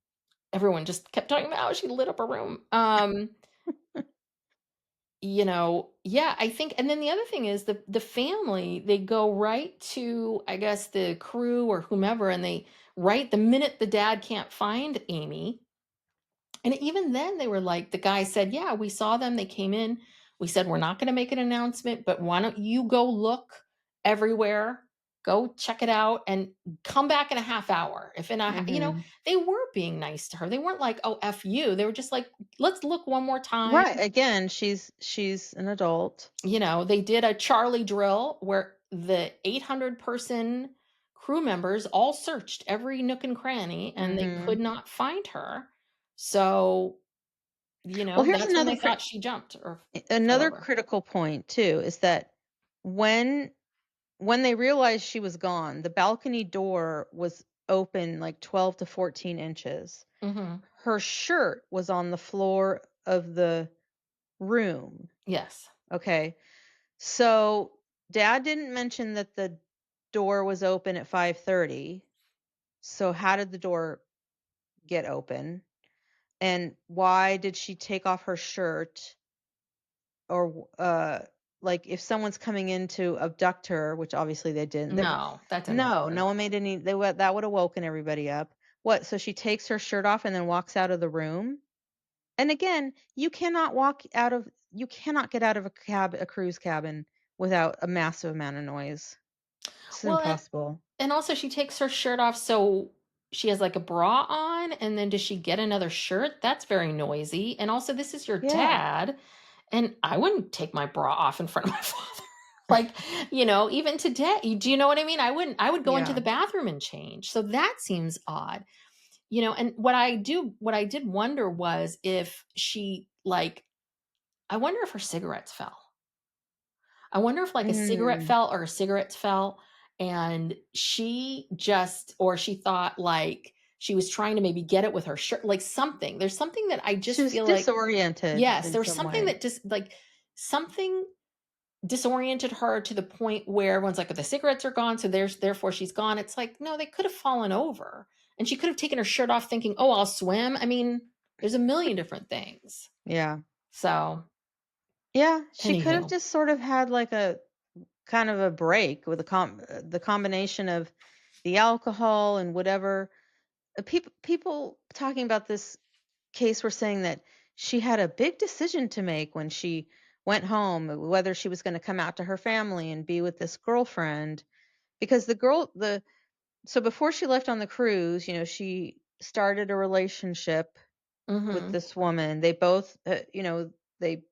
[SPEAKER 2] everyone just kept talking about how she lit up a room. Yeah, I think, and then the other thing is the family, they go right to, I guess, the crew or whomever, and they right the minute the dad can't find Amy. And even then, they were like, the guy said, "Yeah, we saw them. They came in. We said, we're not going to make an announcement, but why don't you go look everywhere? Go check it out and come back in a half hour." If in
[SPEAKER 1] Mhm.
[SPEAKER 2] they were being nice to her. They weren't like, "Oh, F you." They were just like, "Let's look one more time."
[SPEAKER 1] Right. Again, she's an adult.
[SPEAKER 2] They did a Charlie drill where the 800-person crew members all searched every nook and cranny and they could
[SPEAKER 1] Mhm.
[SPEAKER 2] not find her. So
[SPEAKER 1] Well, here's
[SPEAKER 2] that's when they thought she jumped or fell
[SPEAKER 1] another
[SPEAKER 2] over.
[SPEAKER 1] critical point too is that when when they realized she was gone, the balcony door was open like 12 to 14 inches.
[SPEAKER 2] Mhm.
[SPEAKER 1] Her shirt was on the floor of the room.
[SPEAKER 2] Yes.
[SPEAKER 1] Okay. So dad didn't mention that the door was open at 5:30. So how did the door get open? And why did she take off her shirt, or like if someone's coming in to abduct her, which obviously they didn't.
[SPEAKER 2] No, that didn't
[SPEAKER 1] No,
[SPEAKER 2] happen.
[SPEAKER 1] no one made any, that would have woken everybody up. What? So she takes her shirt off and then walks out of the room? And again, you cannot get out of a cruise cabin without a massive amount of noise. It's
[SPEAKER 2] Well,
[SPEAKER 1] impossible.
[SPEAKER 2] and also she takes her shirt off, so she has, like, a bra on, and then does she get another shirt? That's very noisy, and also this is your
[SPEAKER 1] Yeah.
[SPEAKER 2] dad, and I wouldn't take my bra off in front of my father. Like, even today, do you know what I mean? I would go into
[SPEAKER 1] Yeah.
[SPEAKER 2] the bathroom and change, so that seems odd. And what I did wonder was if she, like, I wonder if her cigarettes fell. I wonder if, like, a cigarette
[SPEAKER 1] Mm.
[SPEAKER 2] fell or her cigarettes fell, and she thought, like, she was trying to maybe get it with her shirt, like, something. There's something that I
[SPEAKER 1] She
[SPEAKER 2] just
[SPEAKER 1] was
[SPEAKER 2] feel like,
[SPEAKER 1] disoriented
[SPEAKER 2] yes,
[SPEAKER 1] in
[SPEAKER 2] there was
[SPEAKER 1] some
[SPEAKER 2] something
[SPEAKER 1] way.
[SPEAKER 2] that just, like, something disoriented her to the point where everyone's like, "Oh, the cigarettes are gone, so therefore she's gone." It's like, no, they could have fallen over, and she could have taken her shirt off thinking, "Oh, I'll swim." I mean, there's a million different things.
[SPEAKER 1] Yeah.
[SPEAKER 2] So,
[SPEAKER 1] Yeah, she could have
[SPEAKER 2] anywho.
[SPEAKER 1] just sort of had like a kind of a break with the combination of the alcohol and whatever. People talking about this case were saying that she had a big decision to make when she went home, whether she was going to come out to her family and be with this girlfriend, because the so before she left on the cruise, she started a relationship with
[SPEAKER 2] Mhm,
[SPEAKER 1] this woman. They both, they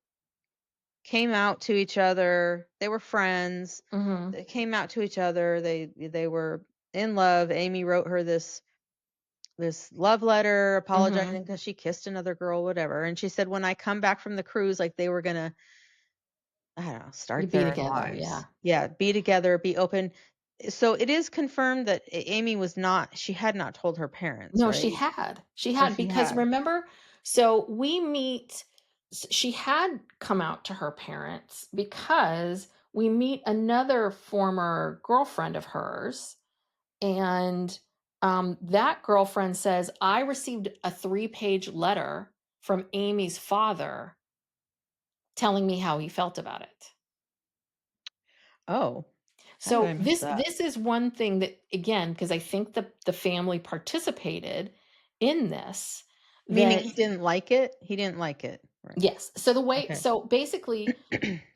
[SPEAKER 1] came out to each other. They were friends.
[SPEAKER 2] mhm,
[SPEAKER 1] They came out to each other. They were in love. Amy wrote her this love letter
[SPEAKER 2] mhm.
[SPEAKER 1] apologizing because she kissed another girl, whatever. And she said, when I come back from the cruise, like they were gonna, I don't know,
[SPEAKER 2] You
[SPEAKER 1] start
[SPEAKER 2] be
[SPEAKER 1] their
[SPEAKER 2] together, yeah.
[SPEAKER 1] lives. Yeah, be together, be open. So it is confirmed that Amy was not. She had not told her parents,
[SPEAKER 2] No, she
[SPEAKER 1] right?
[SPEAKER 2] had. She
[SPEAKER 1] Oh,
[SPEAKER 2] had,
[SPEAKER 1] she
[SPEAKER 2] because
[SPEAKER 1] had.
[SPEAKER 2] remember, so we meet she had come out to her parents because we meet another former girlfriend of hers, and, that girlfriend says, "I received a 3-page letter from Amy's father telling me how he felt about it."
[SPEAKER 1] Oh, how did I
[SPEAKER 2] So
[SPEAKER 1] miss that?
[SPEAKER 2] this is one thing that, again, because I think the family participated in this,
[SPEAKER 1] Meaning
[SPEAKER 2] that
[SPEAKER 1] he didn't like it. He didn't like it, right?
[SPEAKER 2] yes.
[SPEAKER 1] Okay.
[SPEAKER 2] So basically,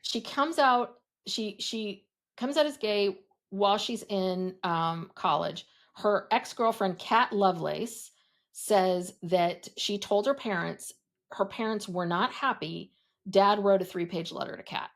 [SPEAKER 2] she comes out she comes out as gay while she's in, college. Her ex-girlfriend, Kat Lovelace, says that she told her parents were not happy. Dad wrote a 3-page letter to Kat.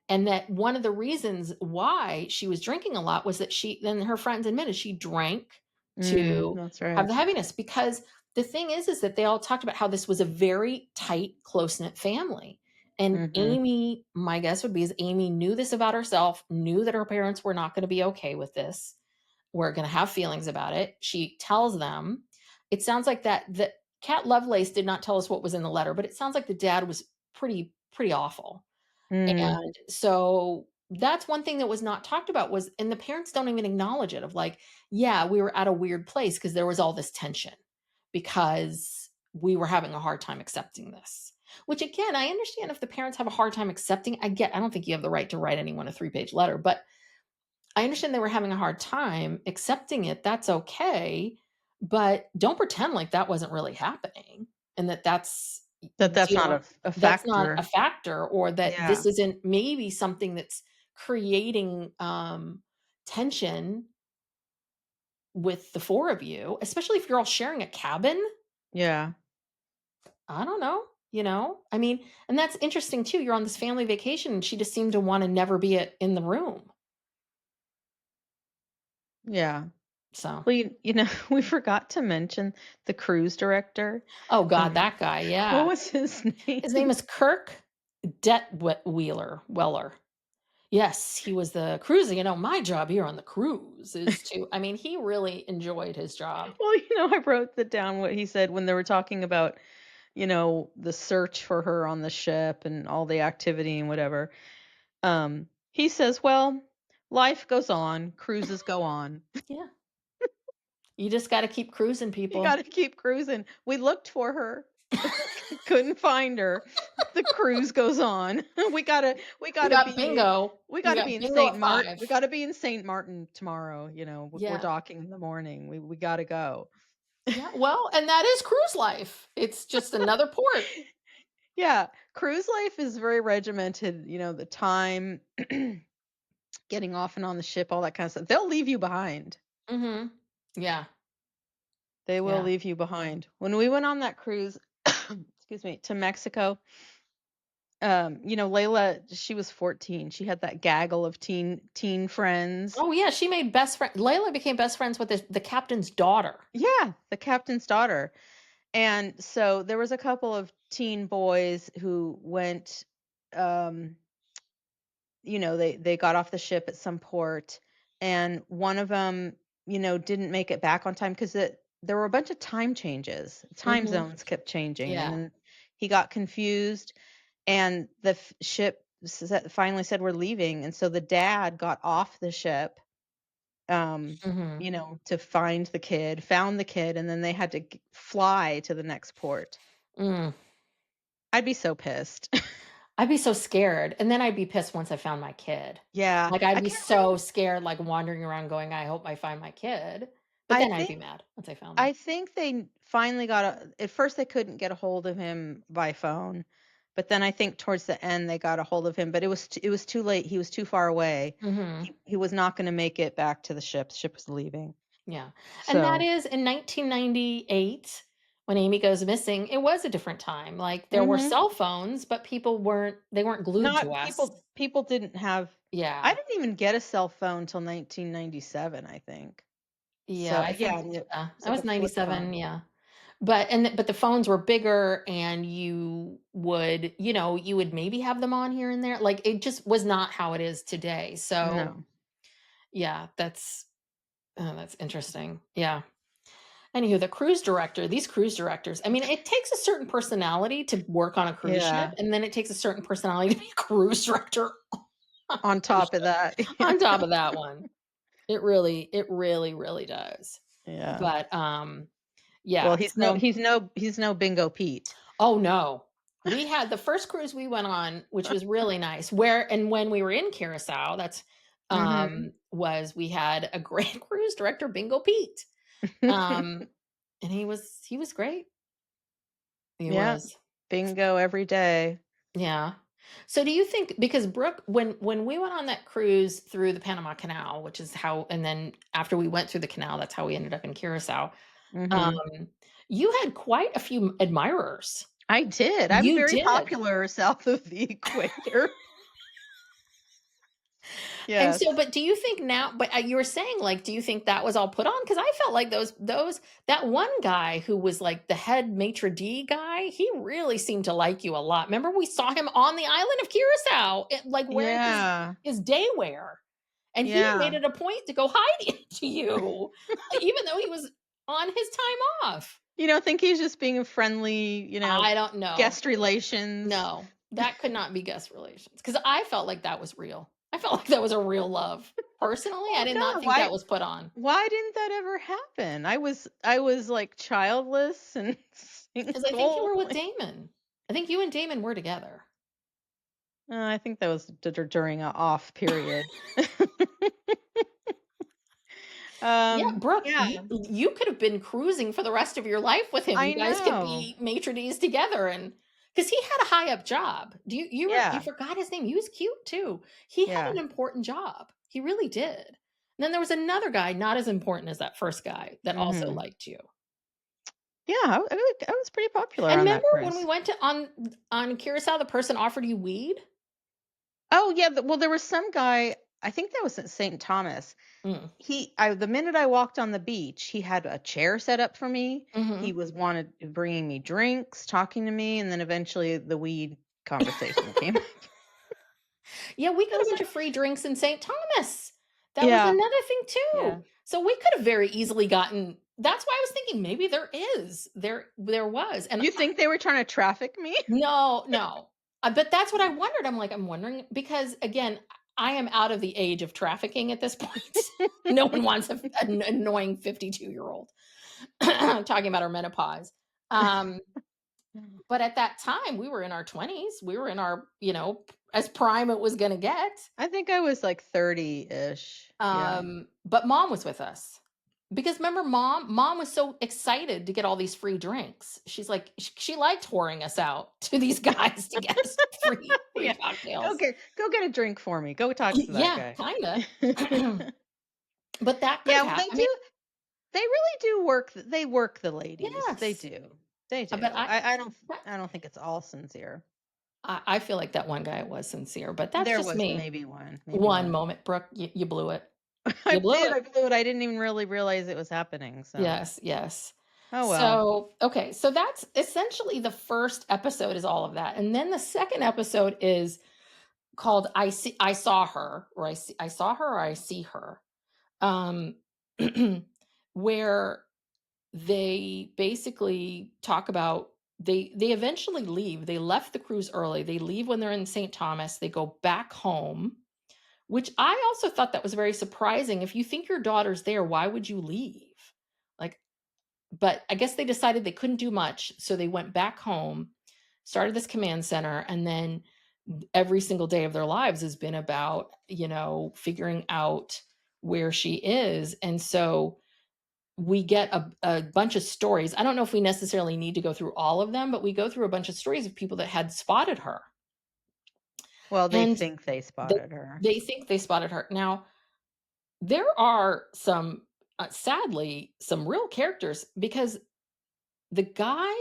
[SPEAKER 2] And that one of the reasons why she was drinking a lot was that then her friends admitted she drank to
[SPEAKER 1] That's
[SPEAKER 2] have
[SPEAKER 1] right.
[SPEAKER 2] the heaviness, because the thing is that they all talked about how this was a very tight, close-knit family. And
[SPEAKER 1] Mhm.
[SPEAKER 2] Amy, my guess would be, is Amy knew this about herself, knew that her parents were not going to be okay with this, were going to have feelings about it. She tells them. It sounds like that Kat Lovelace did not tell us what was in the letter, but it sounds like the dad was pretty awful.
[SPEAKER 1] Mm.
[SPEAKER 2] And so that's one thing that was not talked about, was, and the parents don't even acknowledge it, of like, yeah, we were at a weird place because there was all this tension because we were having a hard time accepting this. Which, again, I understand if the parents have a hard time accepting. I don't think you have the right to write anyone a 3-page letter, but I understand they were having a hard time accepting it. That's okay, but don't pretend like that wasn't really happening, and
[SPEAKER 1] That's
[SPEAKER 2] you
[SPEAKER 1] not
[SPEAKER 2] know,
[SPEAKER 1] a
[SPEAKER 2] that's not a
[SPEAKER 1] factor.
[SPEAKER 2] factor, or that
[SPEAKER 1] Yeah.
[SPEAKER 2] this isn't maybe something that's creating, tension with the 4 of you, especially if you're all sharing a cabin.
[SPEAKER 1] Yeah.
[SPEAKER 2] I don't know, I mean, and that's interesting too. You're on this family vacation, and she just seemed to wanna never be in the room.
[SPEAKER 1] Yeah.
[SPEAKER 2] So,
[SPEAKER 1] Well, we forgot to mention the cruise director.
[SPEAKER 2] oh god,
[SPEAKER 1] Um,
[SPEAKER 2] that guy,
[SPEAKER 1] what
[SPEAKER 2] yeah.
[SPEAKER 1] was his
[SPEAKER 2] His name
[SPEAKER 1] name?
[SPEAKER 2] is Kirk Detweiler Weller. Yes, he was the cruiser. My job here on the cruise is to, I mean, he really enjoyed his job.
[SPEAKER 1] Well, I wrote that down what he said when they were talking about, the search for her on the ship and all the activity and whatever. He says, "Well, life goes on, cruises go on.
[SPEAKER 2] Yeah. You just gotta keep cruising,
[SPEAKER 1] You got
[SPEAKER 2] people.
[SPEAKER 1] to keep cruising. We looked for her, couldn't find her. The cruise goes on. we
[SPEAKER 2] We
[SPEAKER 1] gotta
[SPEAKER 2] got
[SPEAKER 1] be
[SPEAKER 2] bingo.
[SPEAKER 1] we
[SPEAKER 2] We
[SPEAKER 1] gotta
[SPEAKER 2] got
[SPEAKER 1] be in
[SPEAKER 2] bingo
[SPEAKER 1] Saint
[SPEAKER 2] at
[SPEAKER 1] Mart.
[SPEAKER 2] 5.
[SPEAKER 1] We gotta be in Saint Martin tomorrow. We're
[SPEAKER 2] Yeah.
[SPEAKER 1] docking in the morning. We gotta go."
[SPEAKER 2] Yeah, well, and that is cruise life. It's just another port.
[SPEAKER 1] Yeah, cruise life is very regimented. The time, getting off and on the ship, all that kind of stuff. They'll leave you behind.
[SPEAKER 2] Mhm. Yeah,
[SPEAKER 1] They will
[SPEAKER 2] yeah.
[SPEAKER 1] leave you behind. When we went on that cruise, excuse me, to Mexico, Layla, she was 14. She had that gaggle of teen friends.
[SPEAKER 2] Oh, yeah, she made best friend Layla became best friends with the captain's daughter.
[SPEAKER 1] Yeah, the captain's daughter. And so there was a couple of teen boys who went, um, they got off the ship at some port, and one of them, didn't make it back on time because there were a bunch of time changes. Time
[SPEAKER 2] Mhm.
[SPEAKER 1] zones kept changing, and
[SPEAKER 2] Yeah.
[SPEAKER 1] then he got confused, and the ship finally said we're leaving, and so the dad got off the ship, um,
[SPEAKER 2] Mhm.
[SPEAKER 1] to find the kid, found the kid, and then they had to fly to the next port.
[SPEAKER 2] Mm.
[SPEAKER 1] I'd be so pissed.
[SPEAKER 2] I'd be so scared, and then I'd be pissed once I found my kid.
[SPEAKER 1] Yeah,
[SPEAKER 2] Like, I'd
[SPEAKER 1] I
[SPEAKER 2] be
[SPEAKER 1] can't
[SPEAKER 2] so
[SPEAKER 1] remember.
[SPEAKER 2] scared, like, wandering around going, "I hope I find my kid." But
[SPEAKER 1] I
[SPEAKER 2] then I'd be
[SPEAKER 1] think
[SPEAKER 2] mad once I found them.
[SPEAKER 1] I think they finally at first they couldn't get a hold of him by phone, but then I think towards the end they got a hold of him, but it was too late. He was too far away.
[SPEAKER 2] Mhm.
[SPEAKER 1] He was not going to make it back to the ship. The ship was leaving.
[SPEAKER 2] Yeah. And that
[SPEAKER 1] So,
[SPEAKER 2] is in 1998 when Amy goes missing, it was a different time. Like, there were
[SPEAKER 1] mhm.
[SPEAKER 2] cell phones, but they weren't glued to
[SPEAKER 1] Not
[SPEAKER 2] us.
[SPEAKER 1] people didn't have. I
[SPEAKER 2] Yeah.
[SPEAKER 1] didn't even get a cell phone till 1997, I think.
[SPEAKER 2] Yeah,
[SPEAKER 1] So,
[SPEAKER 2] I
[SPEAKER 1] yeah,
[SPEAKER 2] think
[SPEAKER 1] and it
[SPEAKER 2] I
[SPEAKER 1] was like
[SPEAKER 2] was
[SPEAKER 1] a flip
[SPEAKER 2] 97,
[SPEAKER 1] phone.
[SPEAKER 2] yeah. But the phones were bigger and you would maybe have them on here and there. Like, it just was not how it is today. So,
[SPEAKER 1] No.
[SPEAKER 2] yeah, that's interesting. Yeah. Anywho, these cruise directors, I mean, it takes a certain personality to work on a cruise ship,
[SPEAKER 1] Yeah.
[SPEAKER 2] and then it takes a certain personality to be a cruise director on a
[SPEAKER 1] On
[SPEAKER 2] cruise
[SPEAKER 1] top of
[SPEAKER 2] ship.
[SPEAKER 1] that.
[SPEAKER 2] On top of that one. It really, really does.
[SPEAKER 1] Yeah.
[SPEAKER 2] But,
[SPEAKER 1] Well,
[SPEAKER 2] yeah,
[SPEAKER 1] he's no
[SPEAKER 2] so
[SPEAKER 1] he's no he's no Bingo Pete.
[SPEAKER 2] oh, no. We had the first cruise we went on, which was really nice, when we were in Curacao,
[SPEAKER 1] Mhm.
[SPEAKER 2] was we had a great cruise director, Bingo Pete. Um, and he was great. He
[SPEAKER 1] Yeah,
[SPEAKER 2] was.
[SPEAKER 1] bingo every day.
[SPEAKER 2] Yeah. So do you think because Brooke when we went on that cruise through the Panama Canal, which is how and then after we went through the canal, that's how we ended up in Curacao.
[SPEAKER 1] Mhm.
[SPEAKER 2] Um, you had quite a few admirers.
[SPEAKER 1] I did. I'm
[SPEAKER 2] You
[SPEAKER 1] very
[SPEAKER 2] did.
[SPEAKER 1] popular south of the equator.
[SPEAKER 2] And
[SPEAKER 1] Yes.
[SPEAKER 2] so but do you think now but, you were saying, like, do you think that was all put on? Because I felt like those that one guy who was, like, the head maitre d' guy, he really seemed to like you a lot. Remember we saw him on the island of Curacao, like, wearing
[SPEAKER 1] Yeah.
[SPEAKER 2] his day wear, and he made
[SPEAKER 1] Yeah.
[SPEAKER 2] it a point to go hide to you, even though he was on his time off.
[SPEAKER 1] You don't think he's just being a friendly,
[SPEAKER 2] I don't know.
[SPEAKER 1] guest relations?
[SPEAKER 2] No, that could not be guest relations because I felt like that was real. I felt like that was a real love. Personally, I
[SPEAKER 1] Well,
[SPEAKER 2] did not
[SPEAKER 1] God,
[SPEAKER 2] think that
[SPEAKER 1] why
[SPEAKER 2] was put on.
[SPEAKER 1] why didn't that ever happen? I was like childless and
[SPEAKER 2] 'Cause I think you
[SPEAKER 1] single.
[SPEAKER 2] were with Damon. I think you and Damon were together.
[SPEAKER 1] I think that was during a off period.
[SPEAKER 2] Yeah, Brooke,
[SPEAKER 1] Yeah,
[SPEAKER 2] you could have been cruising for the rest of your life with him.
[SPEAKER 1] I
[SPEAKER 2] You guys could
[SPEAKER 1] know.
[SPEAKER 2] be maitre d's together and because he had a high up job. Do you
[SPEAKER 1] Yeah,
[SPEAKER 2] forgot his name. He was cute too. He had
[SPEAKER 1] yeah.
[SPEAKER 2] an important job. He really did. And then there was another guy, not as important as that first guy, that also
[SPEAKER 1] Mhm.
[SPEAKER 2] liked you.
[SPEAKER 1] Yeah, I was pretty popular
[SPEAKER 2] And
[SPEAKER 1] on that
[SPEAKER 2] remember when we
[SPEAKER 1] cruise.
[SPEAKER 2] went to on Curacao, the person offered you weed?
[SPEAKER 1] Oh, yeah, well, there was some guy, I think that was at St. Thomas.
[SPEAKER 2] Mm.
[SPEAKER 1] The minute I walked on the beach, he had a chair set up for me. He
[SPEAKER 2] Mhm.
[SPEAKER 1] was wanted bringing me drinks, talking to me, and then eventually the weed conversation came.
[SPEAKER 2] Yeah, we
[SPEAKER 1] I
[SPEAKER 2] got a
[SPEAKER 1] was
[SPEAKER 2] bunch
[SPEAKER 1] like,
[SPEAKER 2] of free drinks in St. Thomas. That was
[SPEAKER 1] yeah,
[SPEAKER 2] another thing
[SPEAKER 1] yeah.
[SPEAKER 2] too. So we could have very easily gotten that's why I was thinking maybe there is. There was. And
[SPEAKER 1] You think they were trying to traffic me?
[SPEAKER 2] no, no. But that's what I wondered. I'm wondering because again, I am out of the age of trafficking at this point. No one wants an annoying 52-year-old talking about her menopause. Um, but at that time, we were in our 20s. We were in our, as prime it was going to get.
[SPEAKER 1] I think I was like 30-ish. Yeah.
[SPEAKER 2] But mom was with us. Because remember mom was so excited to get all these free drinks. She's like she liked whoring us out to these guys to get us free
[SPEAKER 1] Yeah.
[SPEAKER 2] cocktails.
[SPEAKER 1] Go get a drink for me. Go talk to that
[SPEAKER 2] Yeah,
[SPEAKER 1] guy.
[SPEAKER 2] kinda. But that could
[SPEAKER 1] Yeah,
[SPEAKER 2] have
[SPEAKER 1] well,
[SPEAKER 2] happened. I mean,
[SPEAKER 1] they really do work they work the ladies. They
[SPEAKER 2] yes.
[SPEAKER 1] do. They do.
[SPEAKER 2] But I
[SPEAKER 1] I don't
[SPEAKER 2] but
[SPEAKER 1] I don't think it's all sincere.
[SPEAKER 2] I feel like that one guy was sincere, but that's
[SPEAKER 1] There
[SPEAKER 2] just
[SPEAKER 1] was
[SPEAKER 2] me.
[SPEAKER 1] maybe one, maybe
[SPEAKER 2] One
[SPEAKER 1] one.
[SPEAKER 2] moment, Brooke, you blew it.
[SPEAKER 1] I
[SPEAKER 2] You blew
[SPEAKER 1] did,
[SPEAKER 2] it.
[SPEAKER 1] I blew it, I didn't even really realize it was happening, so
[SPEAKER 2] Yes, yes.
[SPEAKER 1] oh well.
[SPEAKER 2] So, okay, so that's essentially the first episode is all of that. And then the second episode is called I saw her, or I saw her, or I see her. Um where they basically talk about they eventually leave. They left the cruise early. They leave when they're in St. Thomas. They go back home, which I also thought that was very surprising. If you think your daughter's there, why would you leave? Like, but I guess they decided they couldn't do much, so they went back home, started this command center, and then every single day of their lives has been about, figuring out where she is. And so we get a bunch of stories. I don't know if we necessarily need to go through all of them, but we go through a bunch of stories of people that had spotted her.
[SPEAKER 1] Well, they
[SPEAKER 2] And
[SPEAKER 1] think they
[SPEAKER 2] they,
[SPEAKER 1] spotted her.
[SPEAKER 2] they think they spotted her. Now, there are some, sadly, some real characters because the guy,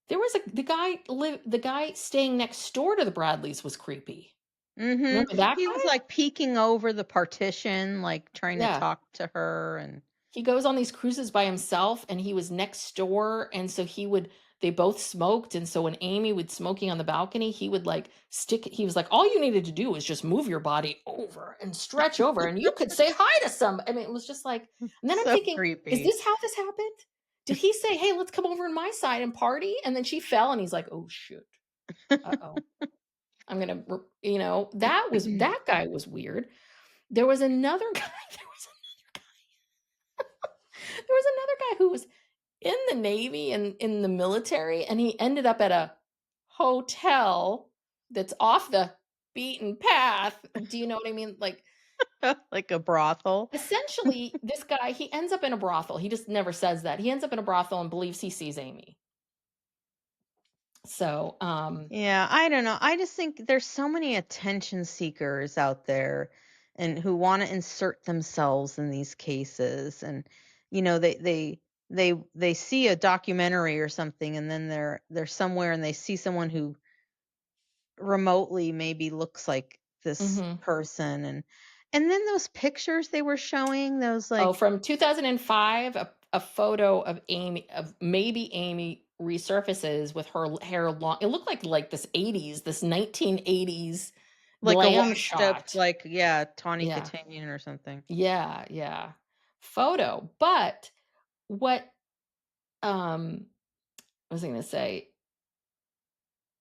[SPEAKER 2] the guy staying next door to the Bradleys was creepy.
[SPEAKER 1] Mhm.
[SPEAKER 2] Remember that
[SPEAKER 1] He was,
[SPEAKER 2] guy?
[SPEAKER 1] like, peeking over the partition, like, trying to
[SPEAKER 2] Yeah.
[SPEAKER 1] talk to her and
[SPEAKER 2] He goes on these cruises by himself, and he was next door, and so they both smoked, and so when Amy would smoking on the balcony, he would, like, he was like, "All you needed to do was just move your body over and stretch over, and you could say hi to some." I mean, it was just like, and then I'm
[SPEAKER 1] so
[SPEAKER 2] thinking, "Is
[SPEAKER 1] creepy.
[SPEAKER 2] this how this happened? Did he say, 'Hey, let's come over on my side and party?' And then she fell, and he's like, 'Oh, shoot. Uh-oh. I'm gonna r'" that guy was weird. There was another guy there was another guy who was in the Navy and in the military, and he ended up at a hotel that's off the beaten path. Do you know what I mean? Like,
[SPEAKER 1] Like a brothel.
[SPEAKER 2] essentially, this guy, he ends up in a brothel. He just never says that. He ends up in a brothel and believes he sees Amy. So,
[SPEAKER 1] Yeah, I don't know. I just think there's so many attention seekers out there and who want to insert themselves in these cases and they see a documentary or something and then they're somewhere and they see someone who remotely maybe looks like this
[SPEAKER 2] mhm.
[SPEAKER 1] person and then those pictures they were showing those
[SPEAKER 2] Oh,
[SPEAKER 1] like
[SPEAKER 2] from 2005, a photo of maybe Amy resurfaces with her hair long. It looked like this 1980s
[SPEAKER 1] like a
[SPEAKER 2] glam
[SPEAKER 1] washed up
[SPEAKER 2] shot.
[SPEAKER 1] like yeah, Tawny
[SPEAKER 2] Yeah.
[SPEAKER 1] Catanian or something.
[SPEAKER 2] Yeah, yeah. Photo. But what I was I gonna say?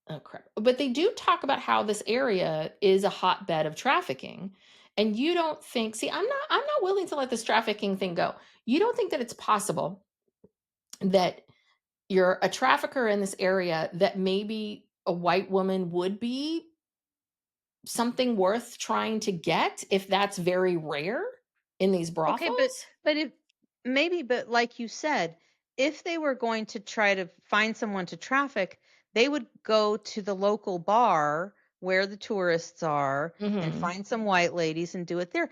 [SPEAKER 2] Oh crap. But they do talk about how this area is a hotbed of trafficking. And you don't think, see, I'm not willing to let this trafficking thing go. You don't think that it's possible that you're a trafficker in this area, that maybe a white woman would be something worth trying to get if that's very rare in these
[SPEAKER 1] Okay,
[SPEAKER 2] brothels?
[SPEAKER 1] but if maybe but like you said, if they were going to try to find someone to traffic, they would go to the local bar where the tourists are and
[SPEAKER 2] Mhm.
[SPEAKER 1] find some white ladies and do it there.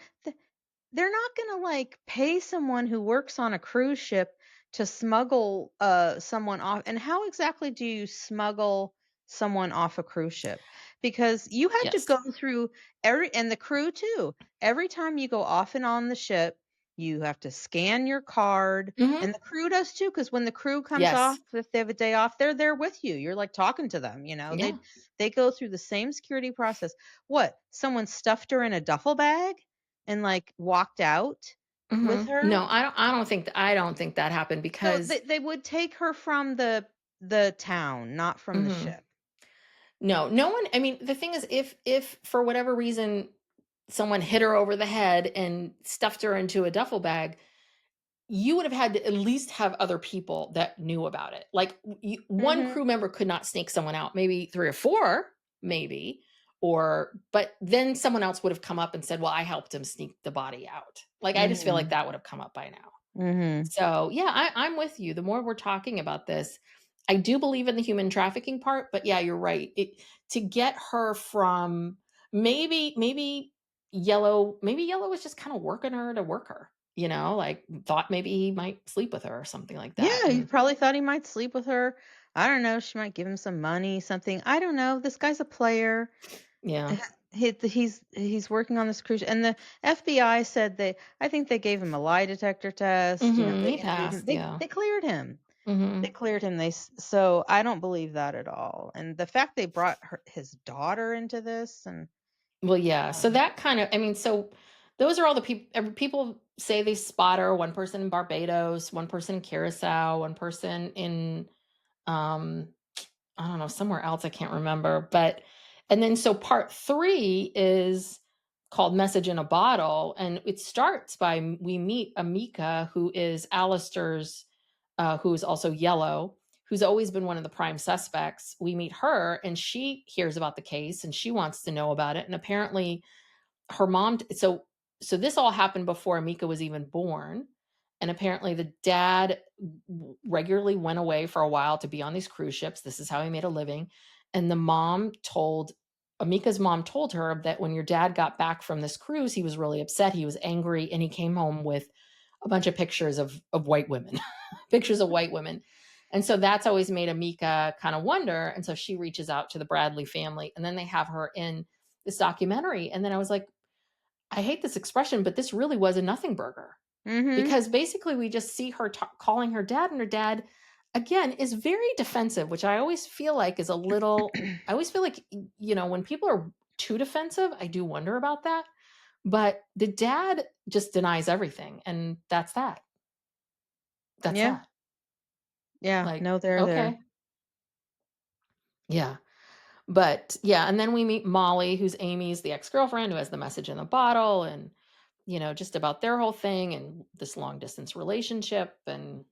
[SPEAKER 1] They're not gonna, like, pay someone who works on a cruise ship to smuggle, someone off and how exactly do you smuggle someone off a cruise ship? Because you have to
[SPEAKER 2] Yes.
[SPEAKER 1] go through every and the crew too. Every time you go off and on the ship, you have to scan your card,
[SPEAKER 2] Mhm.
[SPEAKER 1] and the crew does too. Because when the crew comes off,
[SPEAKER 2] Yes.
[SPEAKER 1] if they have a day off, they're there with you. You're, like, talking to them,
[SPEAKER 2] Yeah.
[SPEAKER 1] they go through the same security process. What? Someone stuffed her in a duffel bag? And, like, walked out with
[SPEAKER 2] Mhm.
[SPEAKER 1] her.
[SPEAKER 2] No, I don't think that happened
[SPEAKER 1] So
[SPEAKER 2] because
[SPEAKER 1] they would take her from the town, not from the
[SPEAKER 2] mhm.
[SPEAKER 1] ship.
[SPEAKER 2] No, no one, I mean, the thing is, if for whatever reason someone hit her over the head and stuffed her into a duffel bag, you would have had to at least have other people that knew about it. Like, one
[SPEAKER 1] Mhm,
[SPEAKER 2] crew member could not sneak someone out, maybe 3 or 4, maybe, but then someone else would have come up and said, "Well, I helped him sneak the body out." Like, I just feel like
[SPEAKER 1] mhm,
[SPEAKER 2] that would have come up by now.
[SPEAKER 1] mhm.
[SPEAKER 2] So, yeah, I'm with you. The more we're talking about this, I do believe in the human trafficking part, but yeah, you're right. To get her from maybe Yellow was just kind of working her to work her, like thought maybe he might sleep with her or something like that.
[SPEAKER 1] Yeah, he
[SPEAKER 2] And
[SPEAKER 1] probably thought he might sleep with her. I don't know, she might give him some money, something. I don't know. This guy's a player.
[SPEAKER 2] Yeah.
[SPEAKER 1] Eh, he's working on this cruise, and the FBI said I think they gave him a lie detector test, they
[SPEAKER 2] He
[SPEAKER 1] interviewed him.
[SPEAKER 2] passed, yeah.
[SPEAKER 1] They cleared him. They
[SPEAKER 2] Mhm.
[SPEAKER 1] cleared him. So I don't believe that at all. And the fact they brought his daughter into this and
[SPEAKER 2] Well, yeah, so
[SPEAKER 1] um,
[SPEAKER 2] that kind of I mean, so those are all the people say they spot her, one person in Barbados, one person in Curacao, one person in, um I don't know, somewhere else, I can't remember, but and then so part 3 is called Message in a Bottle, and it starts by we meet Amika, who is Alistair's, who is also Yellow, who's always been one of the prime suspects. We meet her, and she hears about the case, and she wants to know about it, and apparently her mom so this all happened before Amika was even born, and apparently the dad regularly went away for a while to be on these cruise ships. This is how he made a living, and the mom told Amika's mom told her that when your dad got back from this cruise, he was really upset, he was angry, and he came home with a bunch of pictures of white women, pictures of white women. And so that's always made Amika kind of wonder. And so she reaches out to the Bradley family, and then they have her in this documentary. And then I was like, I hate this expression, but this really was a nothing burger
[SPEAKER 1] mhm.
[SPEAKER 2] because basically we just see her calling her dad, and her dad, again, is very defensive, which I always feel like is a little, I always feel like, when people are too defensive, I do wonder about that. But the dad just denies everything. And that's that. That's
[SPEAKER 1] Yeah.
[SPEAKER 2] that.
[SPEAKER 1] Yeah.
[SPEAKER 2] Like,
[SPEAKER 1] No, they're there.
[SPEAKER 2] okay. Yeah. But yeah. And then we meet Molly, who's Amy's the ex girlfriend who has the message in the bottle, and, just about their whole thing and this long distance relationship. And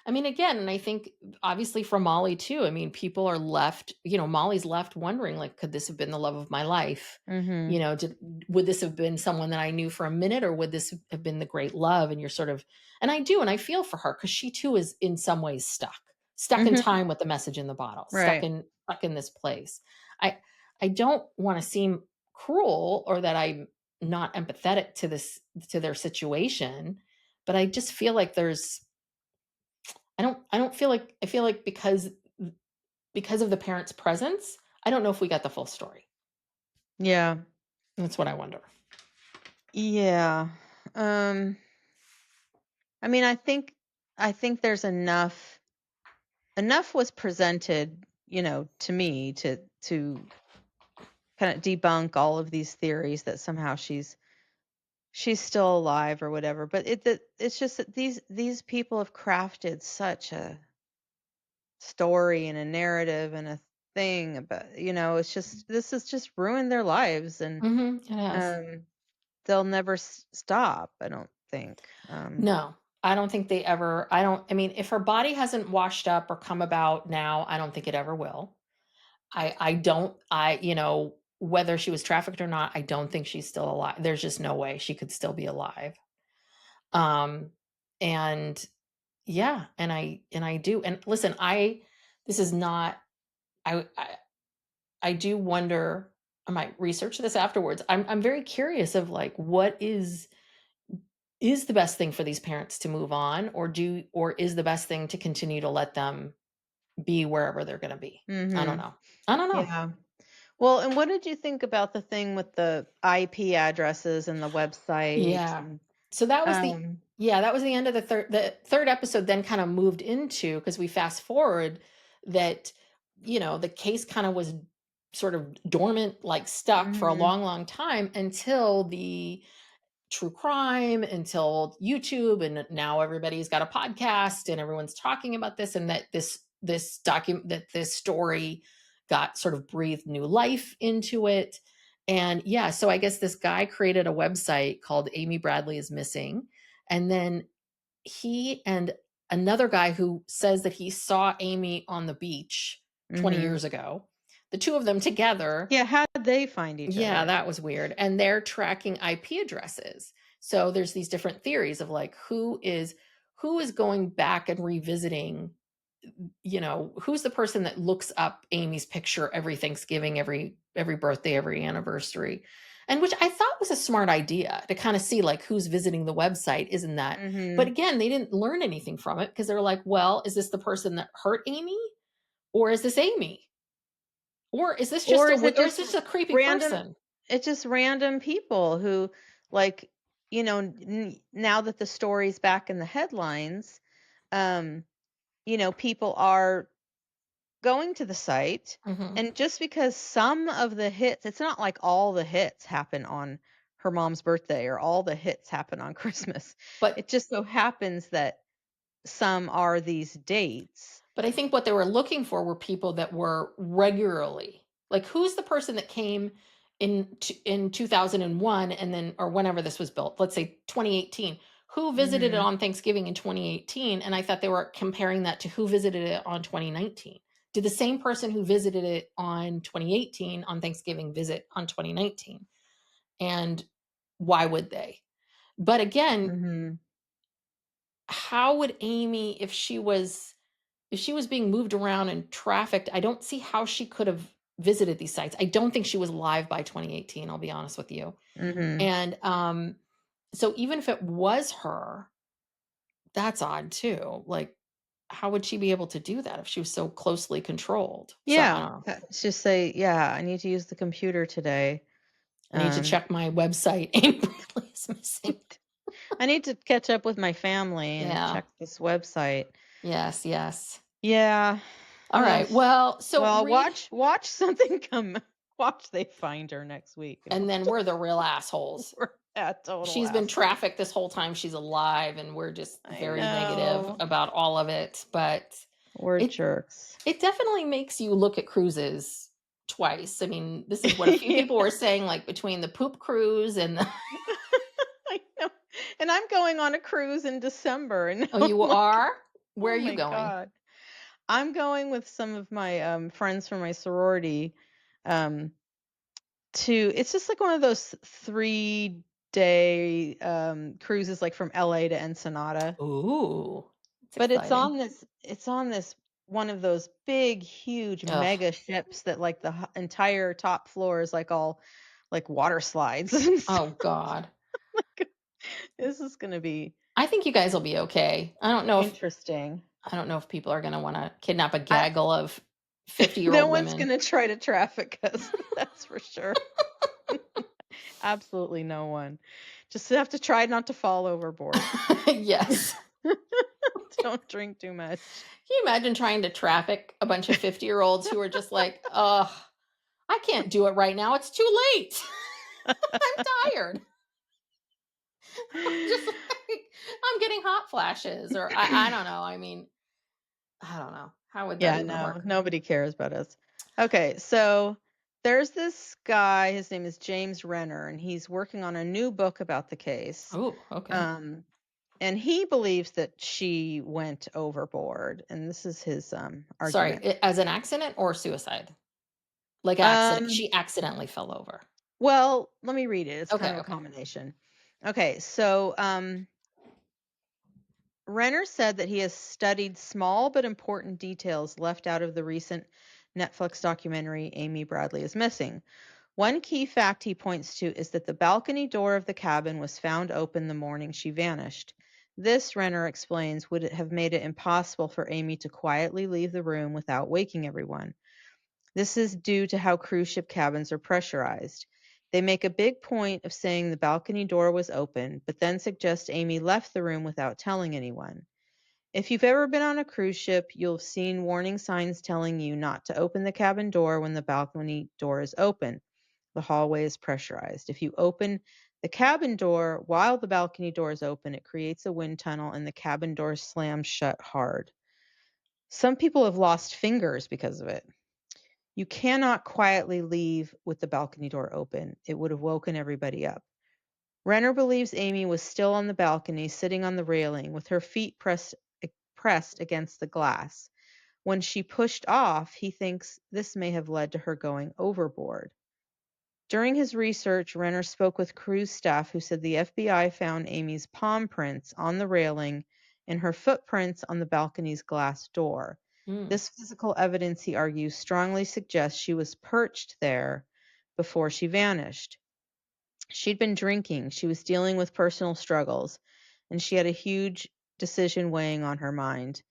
[SPEAKER 2] I mean, again, and I think obviously for Molly too, I mean, people are left, Molly's left wondering, like, could this have been the love of my life?
[SPEAKER 1] Mhm.
[SPEAKER 2] Would this have been someone that I knew for a minute, or would this have been the great love? And you're sort of, and I do, and I feel for her because she too is in some ways stuck in
[SPEAKER 1] Mhm.
[SPEAKER 2] time with the message in the bottle,
[SPEAKER 1] Right.
[SPEAKER 2] stuck in this place. I, I don't want to seem cruel or that I'm not empathetic to their situation, but I just feel like I don't feel like I feel like because of the parents' presence, I don't know if we got the full story.
[SPEAKER 1] Yeah.
[SPEAKER 2] That's what I wonder.
[SPEAKER 1] Yeah. Um, I mean, I think there's enough was presented, to me to kind of debunk all of these theories that somehow she's still alive or whatever. But it's just that these people have crafted such a story and a narrative and a thing about, it's just this has just ruined their lives, and
[SPEAKER 2] It has.
[SPEAKER 1] um they'll never stop, I don't think.
[SPEAKER 2] No, I don't think they ever I mean, if her body hasn't washed up or come about now, I don't think it ever will. I don't whether she was trafficked or not, I don't think she's still alive. There's just no way she could still be alive. Um, and yeah, and I do. And listen, this is not I do wonder, I might research this afterwards. I'm very curious of like what is the best thing for these parents to move on, or is the best thing to continue to let them be wherever they're going to be. I don't
[SPEAKER 1] Mhm.
[SPEAKER 2] know. I don't know.
[SPEAKER 1] Yeah. Well, and what did you think about the thing with the IP addresses and the website
[SPEAKER 2] Yeah.
[SPEAKER 1] and
[SPEAKER 2] So that was the
[SPEAKER 1] um
[SPEAKER 2] yeah, that was the end of the third episode. Then kind of moved into, because we fast forward that the case kind of was sort of dormant, like stuck for a
[SPEAKER 1] mhm.
[SPEAKER 2] long, long time until the true crime, until YouTube, and now everybody's got a podcast and everyone's talking about this, and that this story got sort of breathed new life into it. And yeah, so I guess this guy created a website called Amy Bradley is Missing, and then he and another guy who says that he saw Amy on the beach 20
[SPEAKER 1] Mhm.
[SPEAKER 2] years ago, the two of them together.
[SPEAKER 1] Yeah, how did they find each
[SPEAKER 2] Yeah,
[SPEAKER 1] other?
[SPEAKER 2] that was weird. And they're tracking IP addresses. So there's these different theories of like who is going back and revisiting, who's the person that looks up Amy's picture every Thanksgiving, every birthday, every anniversary. And which I thought was a smart idea to kind of see like who's visiting the website, isn't that? But
[SPEAKER 1] Mhm.
[SPEAKER 2] again, they didn't learn anything from it because they're like, well, is this the person that hurt Amy? Or is this Amy? Or is this just
[SPEAKER 1] Or
[SPEAKER 2] a
[SPEAKER 1] is it
[SPEAKER 2] or is
[SPEAKER 1] just
[SPEAKER 2] this a creepy
[SPEAKER 1] random
[SPEAKER 2] person?
[SPEAKER 1] it's just random people who, like, now that the story's back in the headlines, um, people are going to the site,
[SPEAKER 2] Mhm.
[SPEAKER 1] and just because some of the hits, it's not like all the hits happen on her mom's birthday or all the hits happen on Christmas. It
[SPEAKER 2] But
[SPEAKER 1] just so happens that some are these dates.
[SPEAKER 2] I think what they were looking for were people that were regularly, like, who's the person that came in 2001 and then, or whenever this was built, let's say 2018, who visited it
[SPEAKER 1] Mhm.
[SPEAKER 2] on Thanksgiving in 2018? And I thought they were comparing that to who visited it on 2019. Did the same person who visited it on 2018 on Thanksgiving visit on 2019? And why would they? But again,
[SPEAKER 1] Mhm.
[SPEAKER 2] how would Amy, if she was being moved around and trafficked, I don't see how she could have visited these sites. I don't think she was live by 2018, I'll be honest with you.
[SPEAKER 1] Mhm.
[SPEAKER 2] And so even if it was her, that's odd too. Like, how would she be able to do that if she was so closely controlled? So I
[SPEAKER 1] Yeah.
[SPEAKER 2] don't know.
[SPEAKER 1] Let's just say, yeah, I need to use the computer today.
[SPEAKER 2] I need to
[SPEAKER 1] Um,
[SPEAKER 2] check my website. Amy Bradley is missing.
[SPEAKER 1] I need to catch up with my family and
[SPEAKER 2] Yeah.
[SPEAKER 1] check this website.
[SPEAKER 2] Yes, yes.
[SPEAKER 1] Yeah.
[SPEAKER 2] All
[SPEAKER 1] Ugh.
[SPEAKER 2] right. Well, so
[SPEAKER 1] Well,
[SPEAKER 2] read,
[SPEAKER 1] watch something come. Watch they find her next week, and
[SPEAKER 2] and
[SPEAKER 1] we're
[SPEAKER 2] then we're the real assholes.
[SPEAKER 1] we're at total
[SPEAKER 2] She's been
[SPEAKER 1] assholes.
[SPEAKER 2] trafficked this whole time she's alive, and we're just
[SPEAKER 1] I
[SPEAKER 2] very negative
[SPEAKER 1] know.
[SPEAKER 2] about all of it. But
[SPEAKER 1] We're
[SPEAKER 2] it
[SPEAKER 1] jerks.
[SPEAKER 2] it definitely makes you look at cruises twice. I mean, this is what a few
[SPEAKER 1] Yeah,
[SPEAKER 2] people were saying, like between the poop cruise and the
[SPEAKER 1] I know. And I'm going on a cruise in December, and
[SPEAKER 2] oh,
[SPEAKER 1] I'm
[SPEAKER 2] you
[SPEAKER 1] like,
[SPEAKER 2] are? Where
[SPEAKER 1] oh
[SPEAKER 2] are you
[SPEAKER 1] my
[SPEAKER 2] going?
[SPEAKER 1] god. I'm going with some of my friends from my sorority. Um, to It's just like one of those 3-day cruises, like from LA to Ensenada.
[SPEAKER 2] Ooh, it's
[SPEAKER 1] But
[SPEAKER 2] exciting.
[SPEAKER 1] it's on this one of those big, huge
[SPEAKER 2] Ugh.
[SPEAKER 1] mega ships that, like, the entire top floor is like all like water slides and stuff.
[SPEAKER 2] Oh God.
[SPEAKER 1] This is gonna be
[SPEAKER 2] I think you guys will be okay.
[SPEAKER 1] interesting.
[SPEAKER 2] I don't know if people are gonna wanna kidnap a
[SPEAKER 1] I
[SPEAKER 2] gaggle of 50-year-old
[SPEAKER 1] No one's
[SPEAKER 2] women.
[SPEAKER 1] gonna try to traffic us, that's for sure. Absolutely no one. Just have to try not to fall overboard.
[SPEAKER 2] Yes.
[SPEAKER 1] Don't drink too much.
[SPEAKER 2] Can you imagine trying to traffic a bunch of 50-year-olds who are just like, "Ugh, I can't do it right now. It's too late. I'm tired." Just like, "I'm getting hot flashes," or I don't know. I mean, I don't know. How would that
[SPEAKER 1] Yeah,
[SPEAKER 2] even
[SPEAKER 1] no,
[SPEAKER 2] work?
[SPEAKER 1] nobody cares about us. Okay, so there's this guy, his name is James Renner, and he's working on a new book about the case.
[SPEAKER 2] Oh, okay.
[SPEAKER 1] Um, and he believes that she went overboard, and this is his
[SPEAKER 2] Sorry,
[SPEAKER 1] argument.
[SPEAKER 2] as an accident or suicide? Like accident
[SPEAKER 1] Um,
[SPEAKER 2] she accidentally fell over.
[SPEAKER 1] well, let me read it. It's kind
[SPEAKER 2] Okay,
[SPEAKER 1] of a
[SPEAKER 2] okay.
[SPEAKER 1] combination. Okay, so Renner said that he has studied small but important details left out of the recent Netflix documentary Amy Bradley is Missing. One key fact he points to is that the balcony door of the cabin was found open the morning she vanished. This, Renner explains, would have made it impossible for Amy to quietly leave the room without waking everyone. This is due to how cruise ship cabins are pressurized. They make a big point of saying the balcony door was open, but then suggest Amy left the room without telling anyone. If you've ever been on a cruise ship, you'll have seen warning signs telling you not to open the cabin door when the balcony door is open. The hallway is pressurized. If you open the cabin door while the balcony door is open, it creates a wind tunnel and the cabin door slams shut hard. Some people have lost fingers because of it. You cannot quietly leave with the balcony door open. It would have woken everybody up. Renner believes Amy was still on the balcony, sitting on the railing, with her feet pressed against the glass. When she pushed off, he thinks this may have led to her going overboard. During his research, Renner spoke with cruise staff who said the FBI found Amy's palm prints on the railing and her footprints on the balcony's glass door.
[SPEAKER 2] Mm,
[SPEAKER 1] This physical evidence, he argues, strongly suggests she was perched there before she vanished. She'd been drinking, she was dealing with personal struggles, and she had a huge decision weighing on her mind.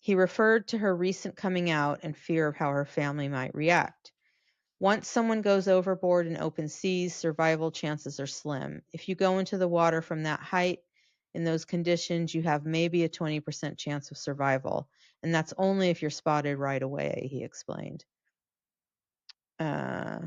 [SPEAKER 1] He referred to her recent coming out and fear of how her family might react. Once someone goes overboard in open seas, survival chances are slim. If you go into the water from that height, in those conditions, you have maybe a 20% chance of survival. And that's only if you're spotted right away, he explained. Uh,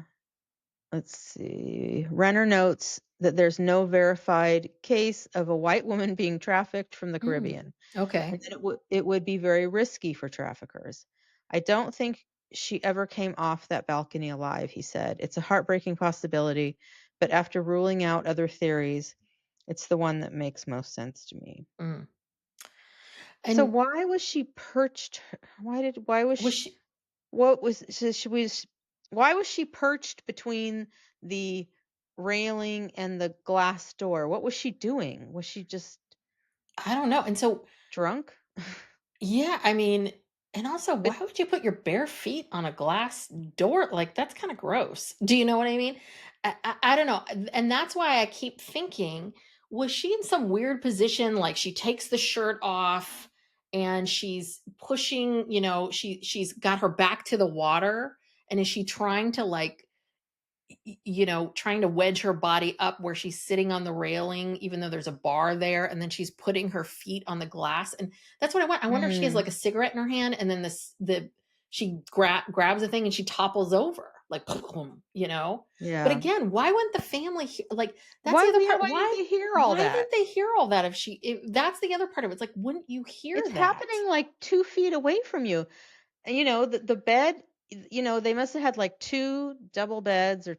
[SPEAKER 1] let's see. Renner notes that there's no verified case of a white woman being trafficked from the
[SPEAKER 2] Mm,
[SPEAKER 1] Caribbean, and
[SPEAKER 2] okay.
[SPEAKER 1] that it would be very risky for traffickers. I don't think she ever came off that balcony alive, he said. It's a heartbreaking possibility, but after ruling out other theories, it's the one that makes most sense to me.
[SPEAKER 2] Mm.
[SPEAKER 1] So
[SPEAKER 2] And
[SPEAKER 1] why was she perched? Why was
[SPEAKER 2] was
[SPEAKER 1] she,
[SPEAKER 2] she
[SPEAKER 1] what was so she was why was she perched between the railing and the glass door? What was she doing? Was she just
[SPEAKER 2] I don't know. And so
[SPEAKER 1] drunk?
[SPEAKER 2] yeah, I mean, and also,
[SPEAKER 1] But
[SPEAKER 2] why would you put your bare feet on a glass door? Like, that's kind of gross. Do you know what I mean? I don't know. And that's why I keep thinking, was she in some weird position? Like, she takes the shirt off and she's pushing, she's got her back to the water. And is she trying to, like, trying to wedge her body up where she's sitting on the railing, even though there's a bar there, and then she's putting her feet on the glass. And that's what I want. I wonder if she has like a
[SPEAKER 1] mm,
[SPEAKER 2] cigarette in her hand, and then she grabs a thing and she topples over, like boom. But
[SPEAKER 1] yeah.
[SPEAKER 2] again, why wouldn't the family like? That's the
[SPEAKER 1] Why
[SPEAKER 2] other
[SPEAKER 1] yeah,
[SPEAKER 2] part.
[SPEAKER 1] why didn't
[SPEAKER 2] Why
[SPEAKER 1] they hear all
[SPEAKER 2] why
[SPEAKER 1] that?
[SPEAKER 2] didn't they hear all that? If that's the other part of it. It's like, wouldn't you hear
[SPEAKER 1] It's
[SPEAKER 2] that?
[SPEAKER 1] happening like 2 feet away from you. And, the bed, they must have had, like, 2 double beds or,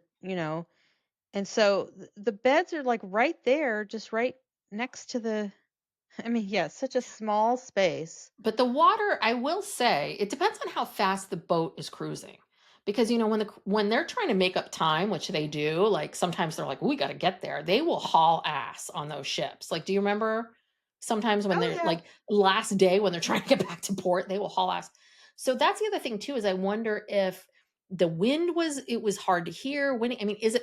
[SPEAKER 1] and so the beds are, like, right there, just right next to the I mean, yeah, such a small space.
[SPEAKER 2] But the water, I will say, it depends on how fast the boat is cruising. Because when they're trying to make up time, which they do, like sometimes they're like, "We got to get there." They will haul ass on those ships. Like, do you remember sometimes when
[SPEAKER 1] Oh,
[SPEAKER 2] they're
[SPEAKER 1] yeah.
[SPEAKER 2] like last day when they're trying to get back to port, they will haul ass. So that's the other thing too is I wonder if the wind was hard to hear. Winning, I mean, is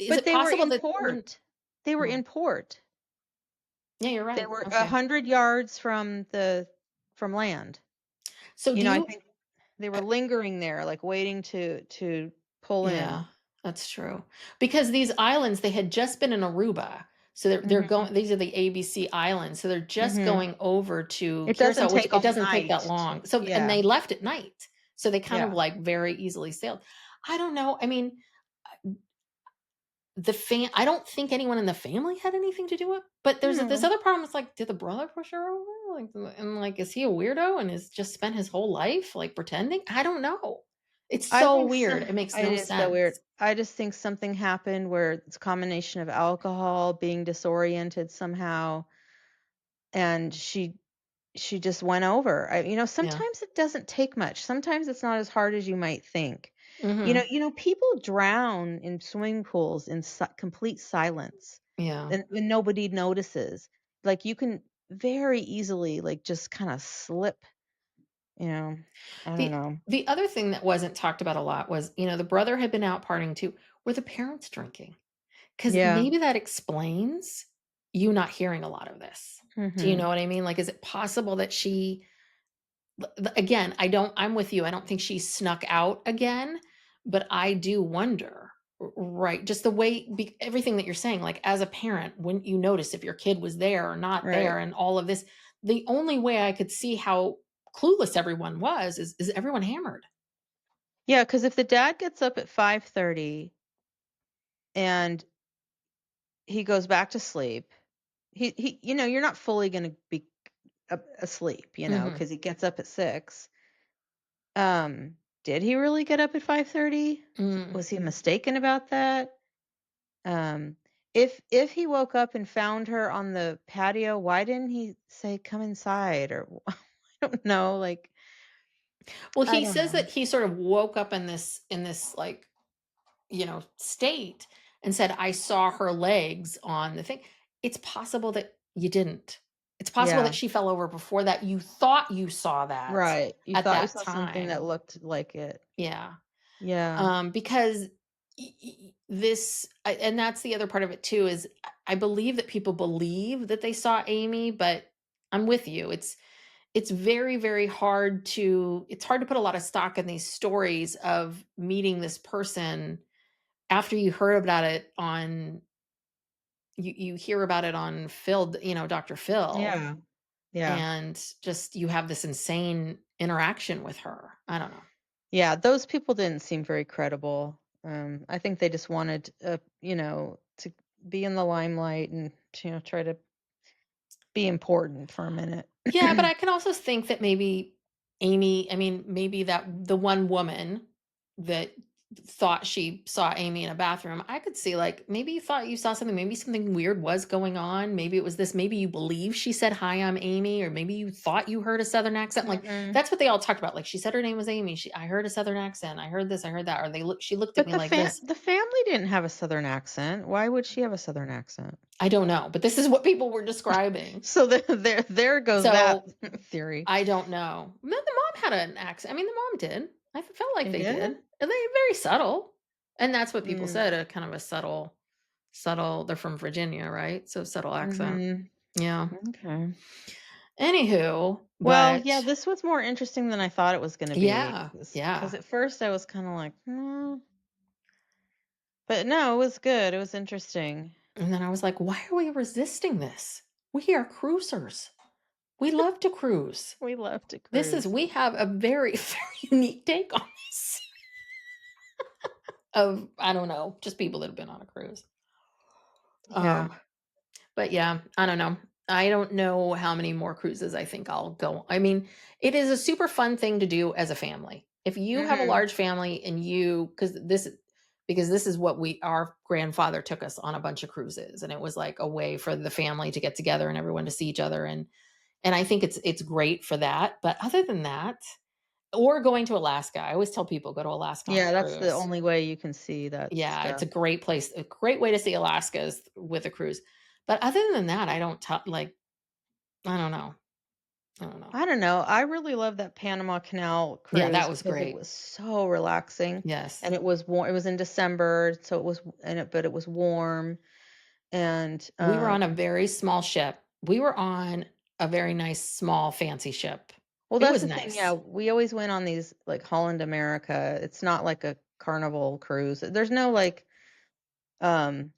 [SPEAKER 1] But
[SPEAKER 2] it
[SPEAKER 1] they were
[SPEAKER 2] possible
[SPEAKER 1] in
[SPEAKER 2] that the wind?
[SPEAKER 1] port. They were
[SPEAKER 2] Oh,
[SPEAKER 1] in port.
[SPEAKER 2] yeah, you're
[SPEAKER 1] They
[SPEAKER 2] right.
[SPEAKER 1] were
[SPEAKER 2] Okay.
[SPEAKER 1] 100 yards from land.
[SPEAKER 2] So do
[SPEAKER 1] I
[SPEAKER 2] you?
[SPEAKER 1] think they were lingering there, like, waiting to pull
[SPEAKER 2] Yeah,
[SPEAKER 1] in.
[SPEAKER 2] that's true. Because these islands, they had just been in Aruba. So they're
[SPEAKER 1] Mhm.
[SPEAKER 2] going these are the ABC islands. So they're just
[SPEAKER 1] Mhm.
[SPEAKER 2] going over to
[SPEAKER 1] It doesn't
[SPEAKER 2] Curacao, which
[SPEAKER 1] take
[SPEAKER 2] it
[SPEAKER 1] all
[SPEAKER 2] doesn't take
[SPEAKER 1] night
[SPEAKER 2] that
[SPEAKER 1] to
[SPEAKER 2] long. So and
[SPEAKER 1] yeah,
[SPEAKER 2] they left at night. So they kind of
[SPEAKER 1] yeah.
[SPEAKER 2] like very easily sailed. I don't know. I mean, I don't think anyone in the family had anything to do with, but there's this
[SPEAKER 1] No.
[SPEAKER 2] other problem. It's like, did the brother push her over? Like, and like, is he a weirdo and has just spent his whole life like pretending? I don't know. It's
[SPEAKER 1] I
[SPEAKER 2] so
[SPEAKER 1] think so
[SPEAKER 2] weird. It makes
[SPEAKER 1] it
[SPEAKER 2] no
[SPEAKER 1] is so weird.
[SPEAKER 2] sense.
[SPEAKER 1] I just think something happened where it's a combination of alcohol, being disoriented somehow, and she just went over.
[SPEAKER 2] Yeah.
[SPEAKER 1] Sometimes it doesn't take much. Sometimes it's not as hard as you might think.
[SPEAKER 2] Hmm.
[SPEAKER 1] People drown in swimming pools in complete silence,
[SPEAKER 2] Yeah.
[SPEAKER 1] and nobody notices. Like, you can very easily, like, just kinda slip, you know? I don't
[SPEAKER 2] The
[SPEAKER 1] know.
[SPEAKER 2] the other thing that wasn't talked about a lot was, the brother had been out partying too. Were the parents drinking? Because
[SPEAKER 1] Yeah.
[SPEAKER 2] maybe that explains you not hearing a lot of this. Do you know
[SPEAKER 1] Mhm.
[SPEAKER 2] what I mean? Like, is it possible that again, I'm with you. I don't think she snuck out again, but I do wonder, right? Just the way, everything that you're saying, like as a parent, wouldn't you notice if your kid was there or not there
[SPEAKER 1] Right.
[SPEAKER 2] and all of this? The only way I could see how clueless everyone was is everyone hammered.
[SPEAKER 1] Yeah, because if the dad gets up at 5:30 and he goes back to sleep, you're not fully gonna be asleep,
[SPEAKER 2] Mhm.
[SPEAKER 1] because he gets up at 6. Did he really get up at 5:30?
[SPEAKER 2] Mm.
[SPEAKER 1] Was he mistaken about that? Um, if he woke up and found her on the patio, why didn't he say, "Come inside," or I don't know, like,
[SPEAKER 2] Well,
[SPEAKER 1] I
[SPEAKER 2] he
[SPEAKER 1] don't
[SPEAKER 2] says
[SPEAKER 1] know.
[SPEAKER 2] that he sort of woke up in this like, state and said, "I saw her legs on the thing." It's possible that you didn't. It's possible that
[SPEAKER 1] Yeah,
[SPEAKER 2] she fell over before that. You thought you saw that
[SPEAKER 1] right. You
[SPEAKER 2] at
[SPEAKER 1] thought you
[SPEAKER 2] that
[SPEAKER 1] saw something that
[SPEAKER 2] time.
[SPEAKER 1] looked like it.
[SPEAKER 2] Yeah.
[SPEAKER 1] Yeah.
[SPEAKER 2] Because and that's the other part of it too is I believe that people believe that they saw Amy, but I'm with you. it's very, very hard to it's hard to put a lot of stock in these stories of meeting this person after you heard about it on you hear about it on Phil, Dr. Phil,
[SPEAKER 1] Yeah. Yeah.
[SPEAKER 2] and just you have this insane interaction with her. I don't know.
[SPEAKER 1] Yeah, those people didn't seem very credible. I think they just wanted, to be in the limelight and, try to be important for a minute.
[SPEAKER 2] Yeah, but I can also think that maybe Amy, I mean, maybe that the one woman that thought she saw Amy in a bathroom, I could see like maybe you thought you saw something, maybe something weird was going on. Maybe it was this, maybe you believe she said, "Hi, I'm Amy," or maybe you thought you heard a Southern accent. Like
[SPEAKER 1] Mm-mm.
[SPEAKER 2] that's what they all talked about. Like she said her name was Amy. I heard a Southern accent. I heard this, I heard that. Or she looked at
[SPEAKER 1] But
[SPEAKER 2] me like this.
[SPEAKER 1] the family didn't have a Southern accent. Why would she have a Southern accent?
[SPEAKER 2] I don't know, but this is what people were describing.
[SPEAKER 1] So there goes that
[SPEAKER 2] So
[SPEAKER 1] theory.
[SPEAKER 2] I don't know. The mom had an accent. I mean, the mom did. I felt like
[SPEAKER 1] They
[SPEAKER 2] they
[SPEAKER 1] did?
[SPEAKER 2] did. And they very subtle. And that's what people
[SPEAKER 1] Mm,
[SPEAKER 2] said, a kind of a subtle, they're from Virginia, right? So subtle accent.
[SPEAKER 1] mhm.
[SPEAKER 2] Yeah.
[SPEAKER 1] Okay.
[SPEAKER 2] Anywho,
[SPEAKER 1] Well,
[SPEAKER 2] but
[SPEAKER 1] yeah, this was more interesting than I thought it was gonna be,
[SPEAKER 2] yeah,
[SPEAKER 1] because
[SPEAKER 2] yeah.
[SPEAKER 1] at first I was kinda like, "Hmm," but no, it was good, it was interesting.
[SPEAKER 2] And then I was like, why are we resisting this? We are cruisers. We love to cruise.
[SPEAKER 1] We love to cruise.
[SPEAKER 2] We have a very, very unique take on this of, I don't know, just people that have been on a cruise.
[SPEAKER 1] Yeah.
[SPEAKER 2] Um, But yeah, I don't know. I don't know how many more cruises I think I'll go. I mean, it is a super fun thing to do as a family. If you have a
[SPEAKER 1] Mhm.
[SPEAKER 2] large family and because this is what our grandfather took us on a bunch of cruises, and it was like a way for the family to get together and everyone to see each other, and I think it's great for that. But other than that, or going to Alaska. I always tell people go to Alaska on a
[SPEAKER 1] Yeah, that's the
[SPEAKER 2] cruise.
[SPEAKER 1] only way you can see that
[SPEAKER 2] Yeah, it's
[SPEAKER 1] stuff.
[SPEAKER 2] a great place, a great way to see Alaska is with a cruise. But other than that, I don't like, I don't know. I don't know.
[SPEAKER 1] I don't know, I really love that Panama Canal
[SPEAKER 2] Yeah,
[SPEAKER 1] cruise
[SPEAKER 2] that was
[SPEAKER 1] because it
[SPEAKER 2] great.
[SPEAKER 1] was so relaxing,
[SPEAKER 2] Yes.
[SPEAKER 1] and it was in December, so it was but it was warm, and,
[SPEAKER 2] We were on a very small ship. We were on a very nice, small, fancy ship.
[SPEAKER 1] well,
[SPEAKER 2] It
[SPEAKER 1] that's
[SPEAKER 2] was
[SPEAKER 1] the thing, yeah,
[SPEAKER 2] nice.
[SPEAKER 1] we always went on these, like, Holland America, it's not like a Carnival cruise, there's no, like, um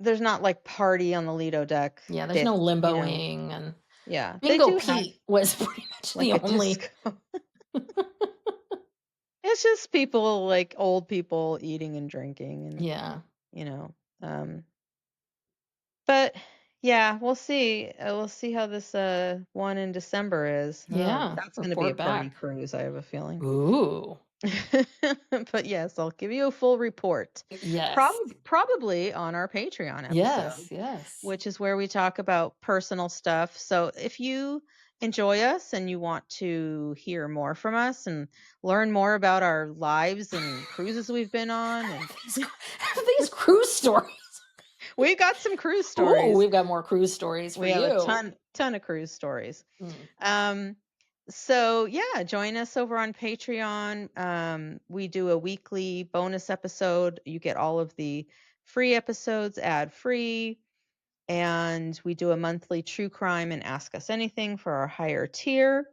[SPEAKER 1] there's not, like, party on the Lido deck
[SPEAKER 2] Yeah, there's no
[SPEAKER 1] bit,
[SPEAKER 2] limboing, and
[SPEAKER 1] yeah, they
[SPEAKER 2] Bingo
[SPEAKER 1] do have,
[SPEAKER 2] Pete was pretty much the
[SPEAKER 1] like, a
[SPEAKER 2] only.
[SPEAKER 1] disco. It's just people, like, old people eating and drinking and,
[SPEAKER 2] Yeah.
[SPEAKER 1] you know, um, but, yeah, we'll see how this, one in December is. Oh,
[SPEAKER 2] Yeah.
[SPEAKER 1] that's gonna be a
[SPEAKER 2] Report
[SPEAKER 1] party
[SPEAKER 2] back.
[SPEAKER 1] cruise, I have a feeling.
[SPEAKER 2] Ooh.
[SPEAKER 1] But, yes, I'll give you a full report,
[SPEAKER 2] Yes.
[SPEAKER 1] probably on our Patreon
[SPEAKER 2] Yes.
[SPEAKER 1] episode,
[SPEAKER 2] Yes.
[SPEAKER 1] which is where we talk about personal stuff. So if you enjoy us and you want to hear more from us and learn more about our lives and cruises we've been on, and
[SPEAKER 2] These cruise stories.
[SPEAKER 1] we've got some cruise
[SPEAKER 2] Ooh,
[SPEAKER 1] stories.
[SPEAKER 2] we've got more cruise stories for
[SPEAKER 1] We have a
[SPEAKER 2] you.
[SPEAKER 1] ton of cruise stories.
[SPEAKER 2] Mm.
[SPEAKER 1] Um, so yeah, join us over on Patreon. We do a weekly bonus episode. You get all of the free episodes ad free. And we do a monthly true crime and ask us anything for our higher tier.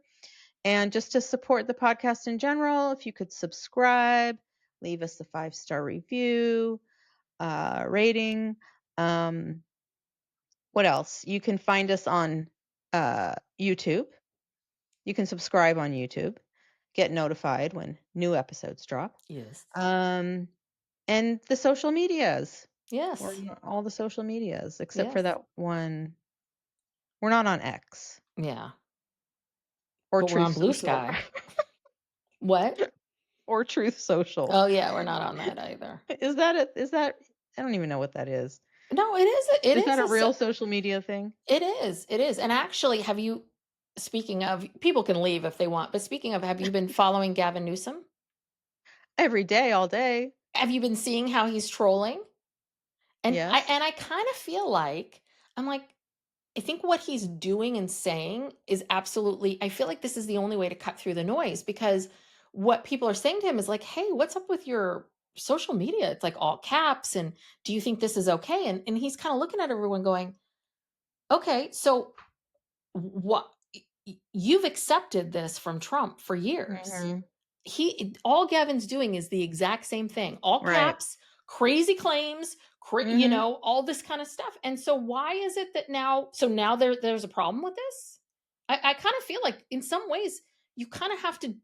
[SPEAKER 1] And just to support the podcast in general, if you could subscribe, leave us a 5-star review, rating. Um, what else? You can find us on YouTube. You can subscribe on YouTube, get notified when new episodes drop.
[SPEAKER 2] Yes.
[SPEAKER 1] Um, and the social medias. We're
[SPEAKER 2] Yes.
[SPEAKER 1] on all the social medias except for
[SPEAKER 2] Yes.
[SPEAKER 1] that one. We're not on X
[SPEAKER 2] Yeah.
[SPEAKER 1] or
[SPEAKER 2] But we're
[SPEAKER 1] Truth
[SPEAKER 2] on Blue
[SPEAKER 1] Social.
[SPEAKER 2] Sky. What?
[SPEAKER 1] Or Truth Social.
[SPEAKER 2] Oh, yeah, we're not on that either.
[SPEAKER 1] Is that I don't even know what that is.
[SPEAKER 2] No, it
[SPEAKER 1] Is
[SPEAKER 2] is
[SPEAKER 1] that a
[SPEAKER 2] a
[SPEAKER 1] real social media thing?
[SPEAKER 2] it is, and actually, speaking of, people can leave if they want, but speaking of, have you been following Gavin Newsom?
[SPEAKER 1] Every day, all day.
[SPEAKER 2] Have you been seeing how he's trolling?
[SPEAKER 1] Yes.
[SPEAKER 2] I kinda feel like, I'm like, I think what he's doing and saying is absolutely, I feel like this is the only way to cut through the noise, because what people are saying to him is like, "Hey, what's up with your social media? It's like all caps, and do you think this is okay?" And he's kinda looking at everyone going, "Okay, so what? you've accepted this from Trump for years.
[SPEAKER 1] Mhm.
[SPEAKER 2] All Gavin's doing is the exact same thing. All
[SPEAKER 1] Right.
[SPEAKER 2] caps, crazy claims,
[SPEAKER 1] Mhm.
[SPEAKER 2] all this kind of stuff. And so why is it that now there's a problem with this? I kind of feel like in some ways you kind of have to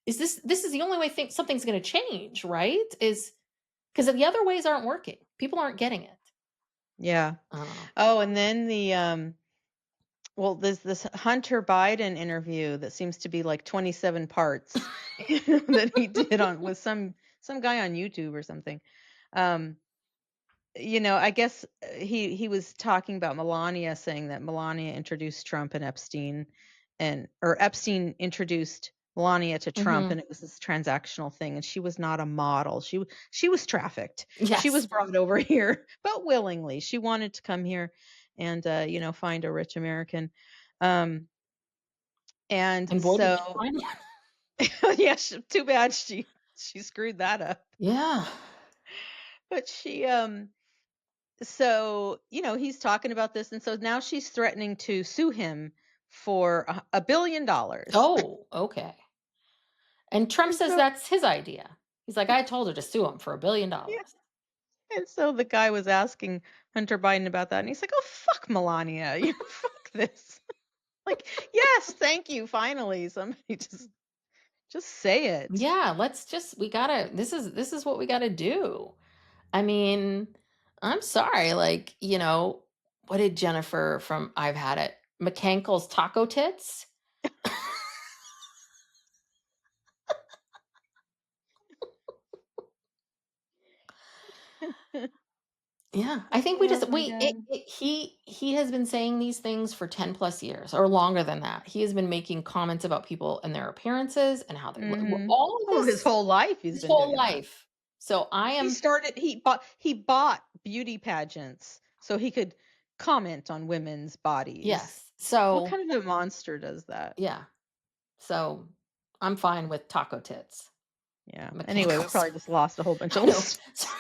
[SPEAKER 2] this is the only way something's going to change, right? Is because the other ways aren't working. People aren't getting it.
[SPEAKER 1] Yeah.
[SPEAKER 2] I don't know.
[SPEAKER 1] Oh, and then well, there's this Hunter Biden interview that seems to be like 27 parts that he did on with some guy on YouTube or something. Um, I guess he was talking about Melania, saying that Melania introduced Trump and Epstein, or Epstein introduced Melania to Trump,
[SPEAKER 2] Hmm.
[SPEAKER 1] and it was this transactional thing, and she was not a model. She was trafficked. She was
[SPEAKER 2] Yes.
[SPEAKER 1] brought over here, but willingly. She wanted to come here and find a rich American. Um, and
[SPEAKER 2] And boy, did she
[SPEAKER 1] so
[SPEAKER 2] find one.
[SPEAKER 1] yeah, too bad she screwed that up.
[SPEAKER 2] Yeah.
[SPEAKER 1] But so, he's talking about this, and so now she's threatening to sue him for $1 billion.
[SPEAKER 2] Oh, okay. And Trump
[SPEAKER 1] And
[SPEAKER 2] says
[SPEAKER 1] so,
[SPEAKER 2] that's his idea. He's like, I told her to sue him for
[SPEAKER 1] yeah,
[SPEAKER 2] $1 billion.
[SPEAKER 1] and so the guy was asking Hunter Biden about that, and he's like, "Oh, fuck Melania, fuck this." Like, yes, thank you. Finally, somebody just say it.
[SPEAKER 2] Yeah, we gotta this is what we gotta do. I mean, I'm sorry, what did Jennifer from I've Had It, McCankle's taco tits? Yeah, I think we
[SPEAKER 1] Oh
[SPEAKER 2] just
[SPEAKER 1] my
[SPEAKER 2] we
[SPEAKER 1] god.
[SPEAKER 2] he has been saying these things for 10 plus years or longer than that. He has been making comments about people and their appearances and how they look.
[SPEAKER 1] Mhm.
[SPEAKER 2] All of
[SPEAKER 1] Oh, his
[SPEAKER 2] this
[SPEAKER 1] whole life he's
[SPEAKER 2] his
[SPEAKER 1] been
[SPEAKER 2] whole
[SPEAKER 1] doing that.
[SPEAKER 2] life. So I am
[SPEAKER 1] He bought beauty pageants so he could comment on women's bodies.
[SPEAKER 2] yes.
[SPEAKER 1] What
[SPEAKER 2] So
[SPEAKER 1] kind of a monster does that?
[SPEAKER 2] yeah. So I'm fine with taco tits.
[SPEAKER 1] Yeah. Anyway, we
[SPEAKER 2] McCankles.
[SPEAKER 1] probably just lost a whole bunch of
[SPEAKER 2] I know.
[SPEAKER 1] listeners.
[SPEAKER 2] Sorry.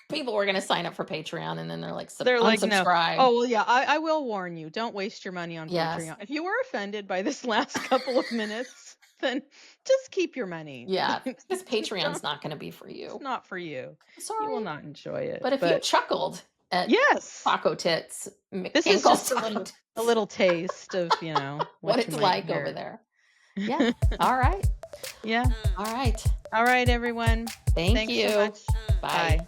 [SPEAKER 2] People were gonna sign up for Patreon and then they're like
[SPEAKER 1] They're like, "No."
[SPEAKER 2] unsubscribe.
[SPEAKER 1] Oh, well, yeah, I will warn you, don't waste your money on
[SPEAKER 2] Yes.
[SPEAKER 1] Patreon. If you were offended by this last couple of minutes, then just keep your money.
[SPEAKER 2] Yeah. Because
[SPEAKER 1] Just
[SPEAKER 2] Patreon's
[SPEAKER 1] don't
[SPEAKER 2] not gonna be for
[SPEAKER 1] it's
[SPEAKER 2] you.
[SPEAKER 1] not for you. You will
[SPEAKER 2] Sorry.
[SPEAKER 1] not enjoy it,
[SPEAKER 2] But if you
[SPEAKER 1] but
[SPEAKER 2] chuckled at
[SPEAKER 1] yes,
[SPEAKER 2] taco tits,
[SPEAKER 1] this is
[SPEAKER 2] McCankle's
[SPEAKER 1] just a
[SPEAKER 2] taco
[SPEAKER 1] little
[SPEAKER 2] tits,
[SPEAKER 1] taste of,
[SPEAKER 2] what
[SPEAKER 1] what you
[SPEAKER 2] it's
[SPEAKER 1] might
[SPEAKER 2] like over
[SPEAKER 1] hear.
[SPEAKER 2] there. Yeah. All right.
[SPEAKER 1] Yeah.
[SPEAKER 2] All right.
[SPEAKER 1] All right, everyone.
[SPEAKER 2] Thank
[SPEAKER 1] Thanks so
[SPEAKER 2] you.
[SPEAKER 1] much.
[SPEAKER 2] Bye.
[SPEAKER 1] Bye.